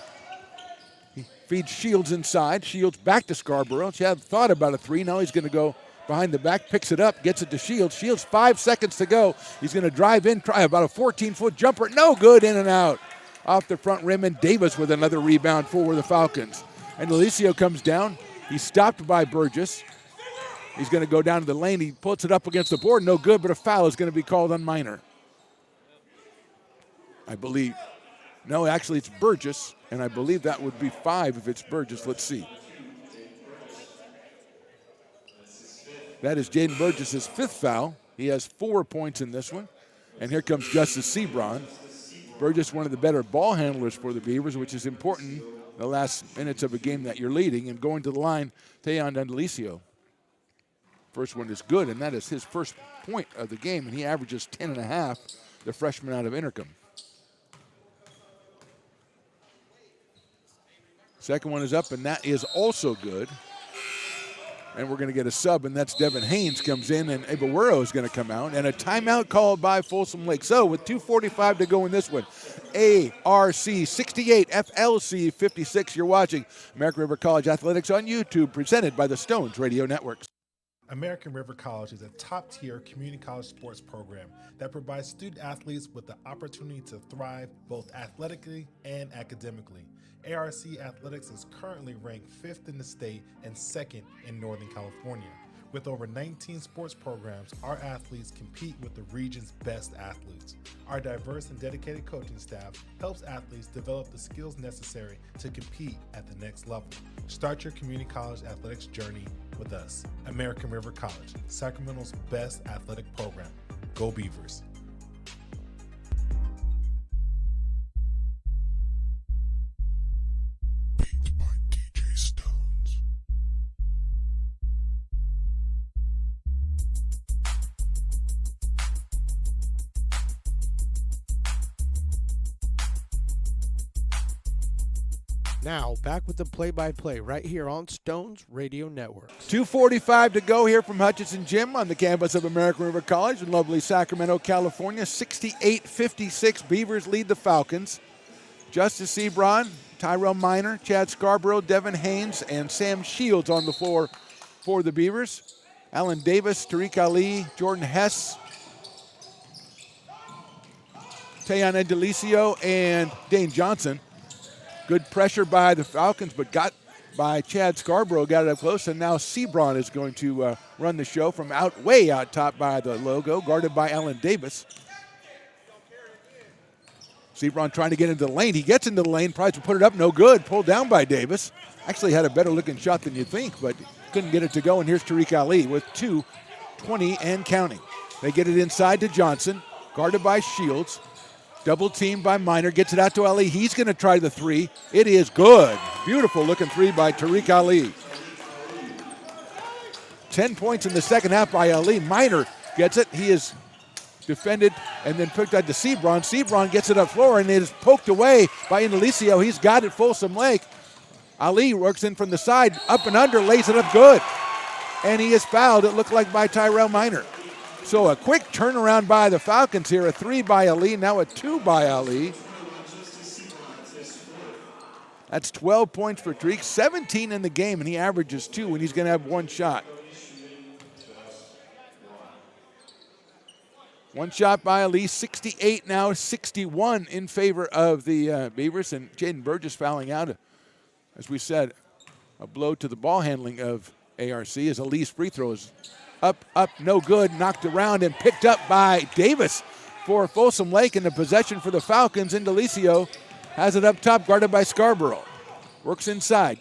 He feeds Shields inside. Shields back to Scarborough. Chad thought about a 3. Now he's going to go behind the back, picks it up, gets it to Shields. Shields, 5 seconds to go. He's going to drive in, try about a 14-foot jumper. No good, in and out. Off the front rim, and Davis with another rebound for the Falcons. And Indelicio comes down. He's stopped by Burgess. He's going to go down to the lane. He puts it up against the board. No good, but a foul is going to be called on Minor. I believe. No, actually, it's Burgess, and I believe that would be 5 if it's Burgess. Let's see. That is Jaden Burgess' 5th foul. He has 4 points in this one. And here comes Justice Sebron. Burgess, one of the better ball handlers for the Beavers, which is important the last minutes of a game that you're leading. And going to the line, Tayon Indelicio. First one is good, and that is his first point of the game. And he averages 10.5, the freshman out of Intercom. Second one is up, and that is also good. And we're going to get a sub, and that's Devin Haynes comes in, and Ibuero is going to come out. And a timeout called by Folsom Lake. So with 2:45 to go in this one, ARC 68, FLC 56. You're watching American River College Athletics on YouTube, presented by the Stones Radio Networks. American River College is a top-tier community college sports program that provides student athletes with the opportunity to thrive both athletically and academically. ARC Athletics is currently ranked 5th in the state and 2nd in Northern California. With over 19 sports programs, our athletes compete with the region's best athletes. Our diverse and dedicated coaching staff helps athletes develop the skills necessary to compete at the next level. Start your community college athletics journey with us. American River College, Sacramento's best athletic program. Go Beavers. Beat by DJ Stones. Now, back with the play-by-play right here on Stones Radio Networks. 2:45 to go here from Hutchinson Gym on the campus of American River College in lovely Sacramento, California. 68-56, Beavers lead the Falcons. Justice Sebron, Tyrell Minor, Chad Scarborough, Devin Haynes, and Sam Shields on the floor for the Beavers. Alan Davis, Tariq Ali, Jordan Hess, Tayon Edelicio, and Dane Johnson. Good pressure by the Falcons, but got by Chad Scarborough, got it up close, and now Sebron is going to run the show from way out top by the logo, guarded by Alan Davis. Sebron trying to get into the lane. He gets into the lane, tries to put it up, no good. Pulled down by Davis. Actually had a better looking shot than you'd think, but couldn't get it to go, and here's Tariq Ali with 2:20 and counting. They get it inside to Johnson, guarded by Shields. Double teamed by Minor, gets it out to Ali. He's going to try the three. It is good. Beautiful looking three by Tariq Ali. 10 points in the second half by Ali. Minor gets it. He is defended and then picked out to Sebron. Sebron gets it up floor and it is poked away by Indelicio. He's got it, Folsom Lake. Ali works in from the side, up and under, lays it up good. And he is fouled, it looked like by Tyrell Minor. So a quick turnaround by the Falcons here. A three by Ali, now a two by Ali. That's 12 points for Tariq, 17 in the game, and he averages 2, and he's going to have one shot. One shot by Ali, 68 now, 61 in favor of the Beavers, and Jaden Burgess fouling out. As we said, a blow to the ball handling of ARC as Ali's free throws up, no good, knocked around and picked up by Davis for Folsom Lake in the possession for the Falcons. Indelicio has it up top, guarded by Scarborough. Works inside.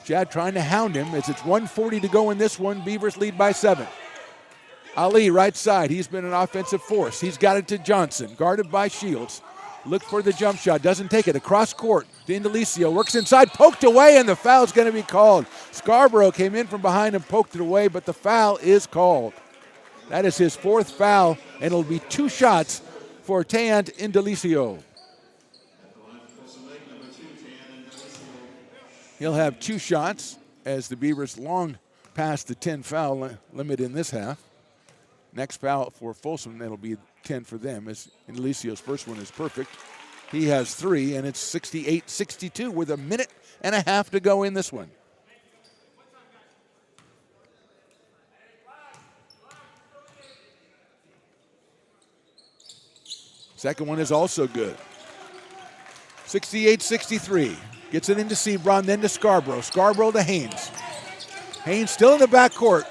Chad trying to hound him as it's 1:40 to go in this one. Beavers lead by 7. Ali, right side. He's been an offensive force. He's got it to Johnson, guarded by Shields. Look for the jump shot. Doesn't take it. Across court to Indelicio. Works inside. Poked away, and the foul's going to be called. Scarborough came in from behind and poked it away, but the foul is called. That is his 4th foul, and it'll be 2 shots for Tayon Indelicio. He'll have 2 shots as the Beavers long past the 10 foul limit in this half. Next foul for Folsom, that'll be 10 for them, as Indelicio's first one is perfect. He has 3, and it's 68-62 with a minute and a half to go in this one. Second one is also good. 68-63. Gets it into Sebron, then to Scarborough. Scarborough to Haynes. Haynes still in the backcourt.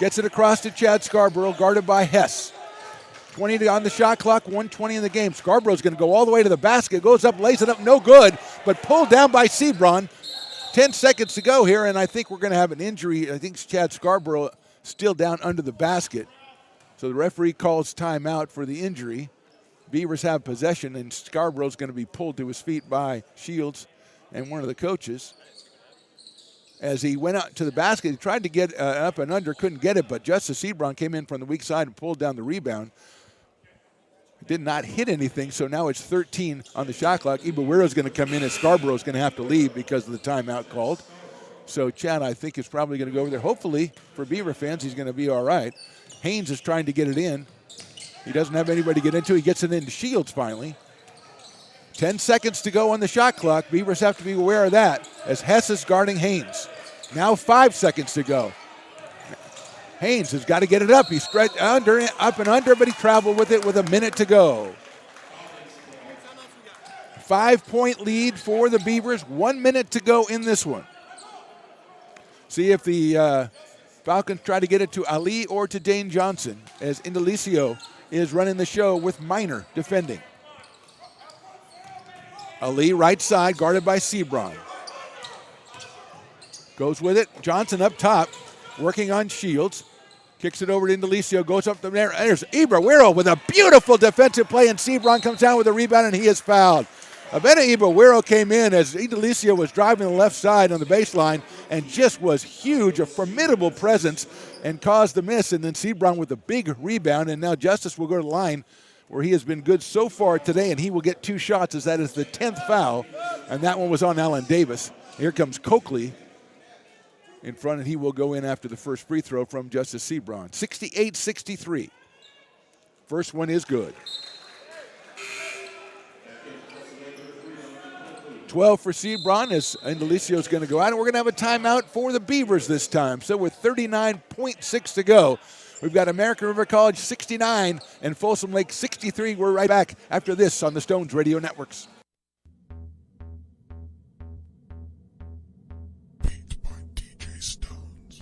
Gets it across to Chad Scarborough, guarded by Hess. 20 on the shot clock, 1:20 in the game. Scarborough's going to go all the way to the basket. Goes up, lays it up, no good, but pulled down by Sebron. 10 seconds to go here, and I think we're going to have an injury. I think Chad Scarborough still down under the basket. So the referee calls timeout for the injury. Beavers have possession, and Scarborough's going to be pulled to his feet by Shields and one of the coaches. As he went out to the basket, he tried to get up and under, couldn't get it, but Justice Sebron came in from the weak side and pulled down the rebound. Did not hit anything, so now it's 13 on the shot clock. Ibawero's going to come in, and Scarborough's going to have to leave because of the timeout called. So Chad, I think, is probably going to go over there. Hopefully, for Beaver fans, he's going to be all right. Haynes is trying to get it in. He doesn't have anybody to get into. He gets it into Shields finally. 10 seconds to go on the shot clock. Beavers have to be aware of that as Hess is guarding Haynes. Now 5 seconds to go. Haynes has got to get it up. He's stretched under, up and under, but he traveled with it with a minute to go. 5-point lead for the Beavers. 1 minute to go in this one. See if the Falcons try to get it to Ali or to Dane Johnson as Indelicio is running the show with Minor defending. Ali right side, guarded by Sebron. Goes with it. Johnson up top, working on Shields. Kicks it over to Indelicio, goes up the there. There's Ibaweiro with a beautiful defensive play, and Sebron comes down with a rebound, and he is fouled. Abena Ibaweiro came in as Indelicio was driving the left side on the baseline and just was huge, a formidable presence, and caused the miss. And then Sebron with a big rebound, and now Justice will go to the line where he has been good so far today, and he will get 2 shots as that is the 10th foul, and that one was on Allen Davis. Here comes Coakley in front, and he will go in after the first free throw from Justice Sebron. 68-63. First one is good. 12 for Sebron as Indelicio's going to go out, and we're going to have a timeout for the Beavers this time. So with 39.6 to go, we've got American River College 69 and Folsom Lake 63. We're right back after this on the Stones Radio Networks. Beat by DJ Stones.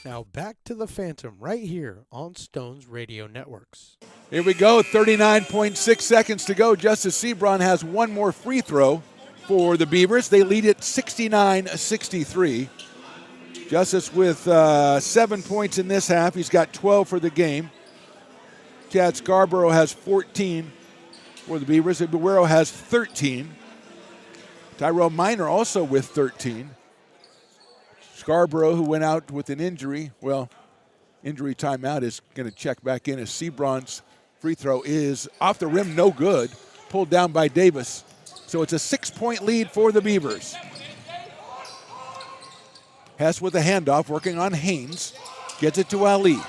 Now back to the Phantom right here on Stones Radio Networks. Here we go, 39.6 seconds to go. Justice Sebron has one more free throw for the Beavers. They lead it 69-63. Justice with 7 points in this half. He's got 12 for the game. Chad Scarborough has 14 for the Beavers. Ibuero has 13. Tyrell Minor also with 13. Scarborough, who went out with an injury, injury timeout, is going to check back in as Sebron's free throw is off the rim, no good, pulled down by Davis. So it's a 6-point lead for the Beavers. Hess with a handoff, working on Haynes, gets it to Ali,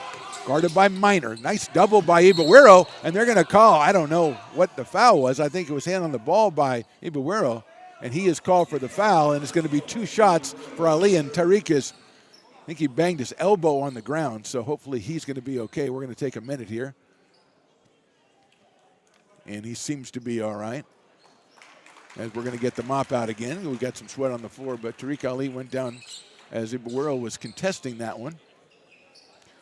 guarded by Minor. Nice double by Ibuero, and they're going to call, I don't know what the foul was. I think it was hand on the ball by Ibuero. And he is called for the foul, and it's going to be 2 shots for Ali. And Tariq I think he banged his elbow on the ground, so hopefully he's going to be okay. We're going to take a minute here. And he seems to be all right. As we're going to get the mop out again. We got some sweat on the floor, but Tariq Ali went down as Ibuero was contesting that one.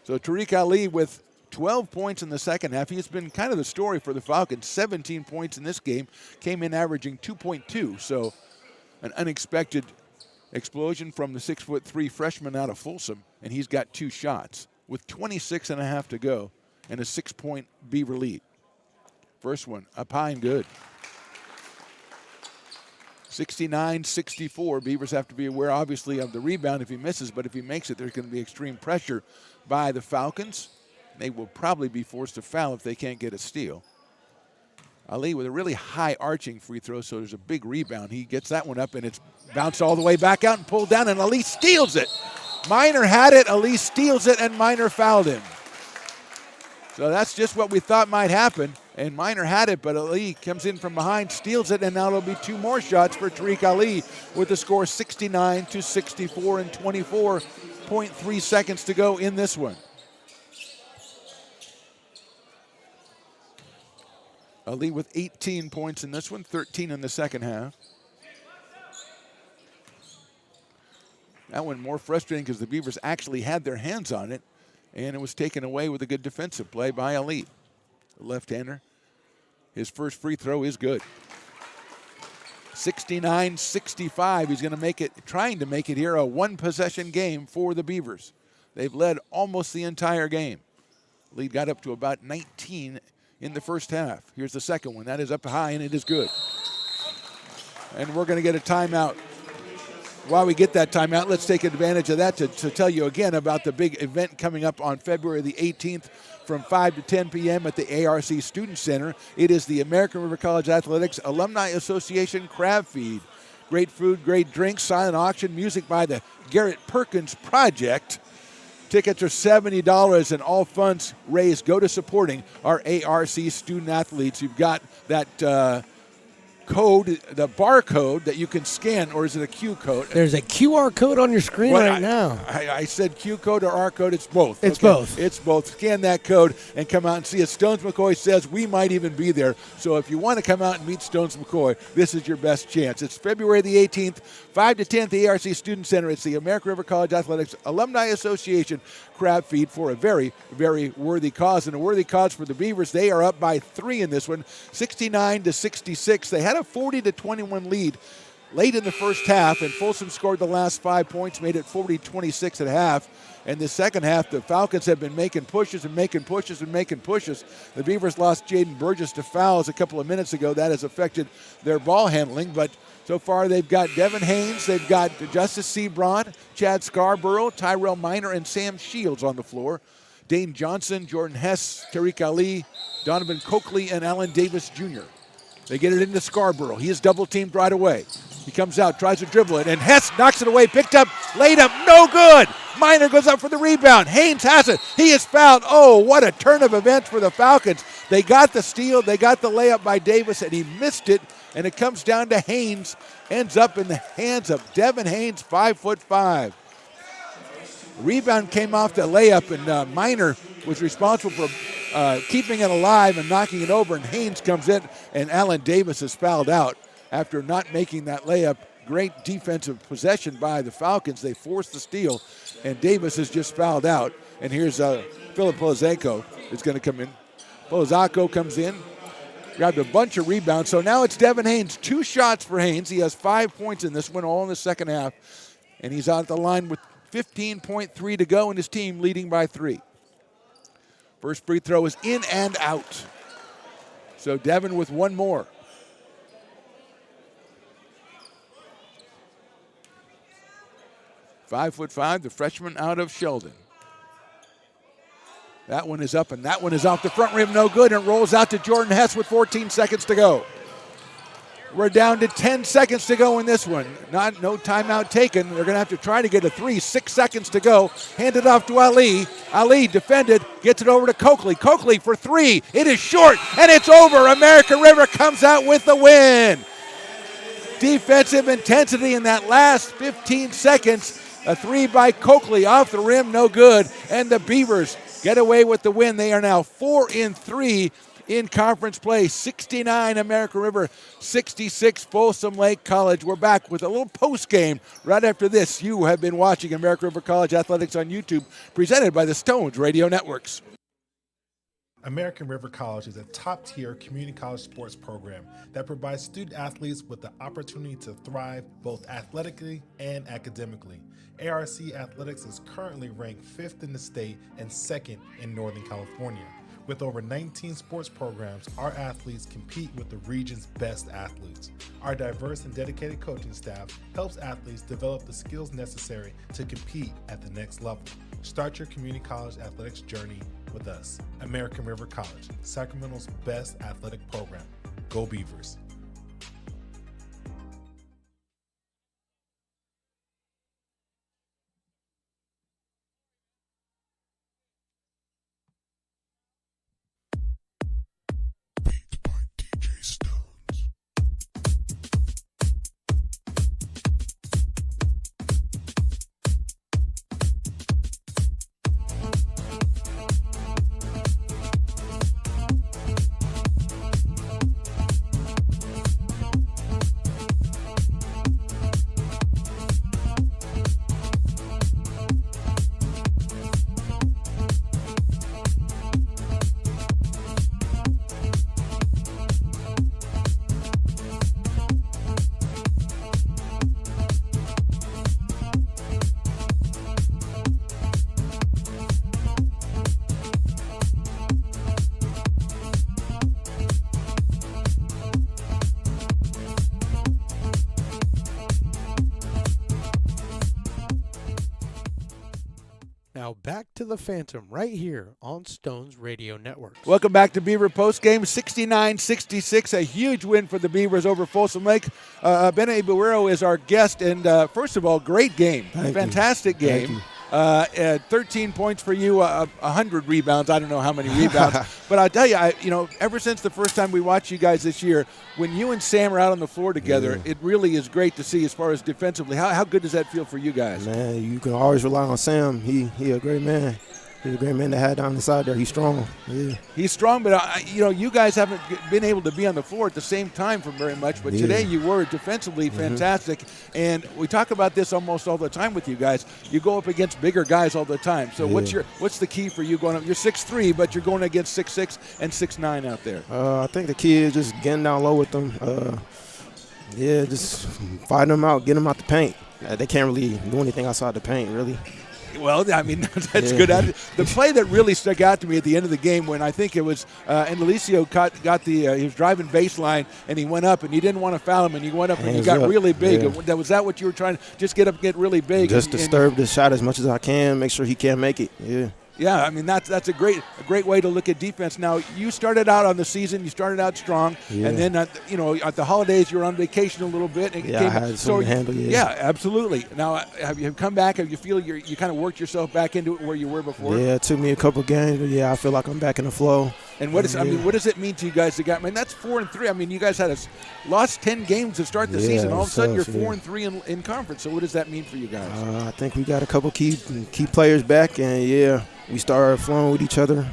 So Tariq Ali with 12 points in the second half. He has been kind of the story for the Falcons. 17 points in this game. Came in averaging 2.2. So an unexpected explosion from the 6'3" freshman out of Folsom. And he's got 2 shots with 26 and a half to go and a 6-point Beaver lead. First one up high and good. 69-64. Beavers have to be aware, obviously, of the rebound if he misses. But if he makes it, there's going to be extreme pressure by the Falcons. They will probably be forced to foul if they can't get a steal. Ali with a really high arching free throw, so there's a big rebound. He gets that one up, and it's bounced all the way back out and pulled down, and Ali steals it. Minor had it, Ali steals it, and Minor fouled him. So that's just what we thought might happen, and Minor had it, but Ali comes in from behind, steals it, and now it'll be 2 more shots for Tariq Ali with the score 69-64 and 24.3 seconds to go in this one. Ali with 18 points in this one, 13 in the second half. That one more frustrating because the Beavers actually had their hands on it, and it was taken away with a good defensive play by Ali. The left-hander, his first free throw is good. 69-65, he's going to make it, trying to make it here a 1-possession game for the Beavers. They've led almost the entire game. Lead got up to about 19 in the first half. Here's the second one. That is up high, and it is good. And we're going to get a timeout. While we get that timeout, let's take advantage of that to tell you again about the big event coming up on February the 18th from 5 to 10 p.m. at the ARC Student Center. It is the American River College Athletics Alumni Association Crab Feed. Great food, great drinks, silent auction, music by the Garrett Perkins Project. Tickets are $70, and all funds raised go to supporting our ARC student athletes. You've got that code, the barcode that you can scan, or is it a Q code? There's a QR code on your screen Well, right now. I said Q code or R code. It's both. It's both. It's both. Scan that code and come out and see it. Stones McCoy says we might even be there. So if you want to come out and meet Stones McCoy, this is your best chance. It's February the 18th, 5 to 10 at the ARC Student Center. It's the American River College Athletics Alumni Association crab feed for a very, very worthy cause. And a worthy cause for the Beavers. They are up by 3 in this one, 69-66. They had a 40-21 lead late in the first half, and Folsom scored the last 5 points, made it 40-26 at half. And the second half, the Falcons have been making pushes and making pushes and making pushes. The Beavers lost Jaden Burgess to fouls a couple of minutes ago. That has affected their ball handling, but so far they've got Devin Haynes, they've got Justice Sebron, Chad Scarborough, Tyrell Minor, and Sam Shields on the floor. Dane Johnson, Jordan Hess, Tariq Ali, Donovan Coakley, and Alan Davis Jr. They get it into Scarborough. He is double-teamed right away. He comes out, tries to dribble it, and Hess knocks it away, picked up, laid up, no good. Minor goes up for the rebound. Haynes has it. He is fouled. Oh, what a turn of events for the Falcons. They got the steal, they got the layup by Davis, and he missed it, and it comes down to Haynes. Ends up in the hands of Devin Haynes, 5'5". Rebound came off the layup, and Minor was responsible for keeping it alive and knocking it over, and Haynes comes in, and Alan Davis is fouled out after not making that layup. Great defensive possession by the Falcons. They forced the steal, and Davis is just fouled out. And here's Philip Polozako is going to come in. Polozako comes in, grabbed a bunch of rebounds. So now it's Devin Haynes. 2 shots for Haynes. He has 5 points in this one, all in the second half. And he's out the line with 15.3 to go, and his team leading by 3. First free throw is in and out. So Devin with 1 more. 5'5", the freshman out of Sheldon. That one is up, and that one is off the front rim, no good, and it rolls out to Jordan Hess with 14 seconds to go. We're down to 10 seconds to go in this one. No timeout taken. They're going to have to try to get a 3. 6 seconds to go. Hand it off to Ali. Ali defended, gets it over to Coakley. Coakley for 3. It is short, and it's over. American River comes out with the win. Defensive intensity in that last 15 seconds. A 3 by Coakley off the rim, no good. And the Beavers get away with the win. They are now 4-3 in conference play. 69 American River, 66 Folsom Lake College. We're back with a little post game right after this. You have been watching American River College Athletics on YouTube, presented by the Stones Radio Networks. American River College is a top-tier community college sports program that provides student athletes with the opportunity to thrive both athletically and academically. ARC Athletics is currently ranked 5th in the state and 2nd in Northern California. With over 19 sports programs, our athletes compete with the region's best athletes. Our diverse and dedicated coaching staff helps athletes develop the skills necessary to compete at the next level. Start your community college athletics journey with us. American River College, Sacramento's best athletic program. Go Beavers. Beat by DJ Stones. Now back to the Phantom right here on Stones Radio Network. Welcome back to Beaver Postgame. 69-66, a huge win for the Beavers over Folsom Lake. Bene Ibuero is our guest, and first of all, great game. Thank Fantastic you. game. 13 points for you, 100 rebounds. I don't know how many rebounds, but I'll tell you, ever since the first time we watched you guys this year, when you and Sam are out on the floor together, it really is great to see as far as defensively. How good does that feel for you guys? Man, you can always rely on Sam. He a great man. He's a great man to have down the side there. He's strong. Yeah. He's strong, but you guys haven't been able to be on the floor at the same time for very much. But today you were defensively fantastic, and we talk about this almost all the time with you guys. You go up against bigger guys all the time. So what's the key for you going up? You're 6'3", but you're going against 6'6" and 6'9" out there. I think the key is just getting down low with them. Just fighting them out, getting them out the paint. They can't really do anything outside the paint, really. Well, I mean, that's good. The play that really stuck out to me at the end of the game when I think it was Indelicio he was driving baseline and he went up and you didn't want to foul him and you went up and you got really big. Yeah. Was that what you were trying to just get up and get really big? Just disturb the shot as much as I can, make sure he can't make it. Yeah. Yeah, I mean that's a great way to look at defense. Now you started out on the season, you started out strong, and then at the holidays you were on vacation a little bit. And I had something to handle. Yeah, absolutely. Now have you come back? Have you feel you kind of worked yourself back into it where you were before? Yeah, it took me a couple games, but I feel like I'm back in the flow. And what does it mean to you guys? That's 4-3. I mean, you guys had lost 10 games to start the season. All of a sudden, you're 4-3 in conference. So what does that mean for you guys? I think we got a couple key players back, and we started flowing with each other,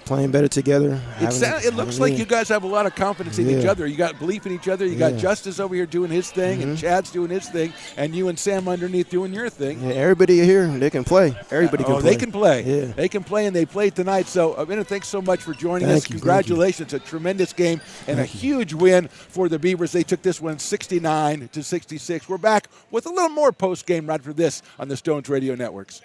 playing better together. It looks like you guys have a lot of confidence in each other. You got belief in each other. You got Justice over here doing his thing, and Chad's doing his thing, and you and Sam underneath doing your thing. Yeah, everybody here, they can play. Everybody can play. They can play. Yeah. They can play, and they played tonight. So, thanks so much for joining us. Congratulations. A tremendous game and a huge win for the Beavers. They took this one 69-66. We're back with a little more post-game right after this on the Stones Radio Networks.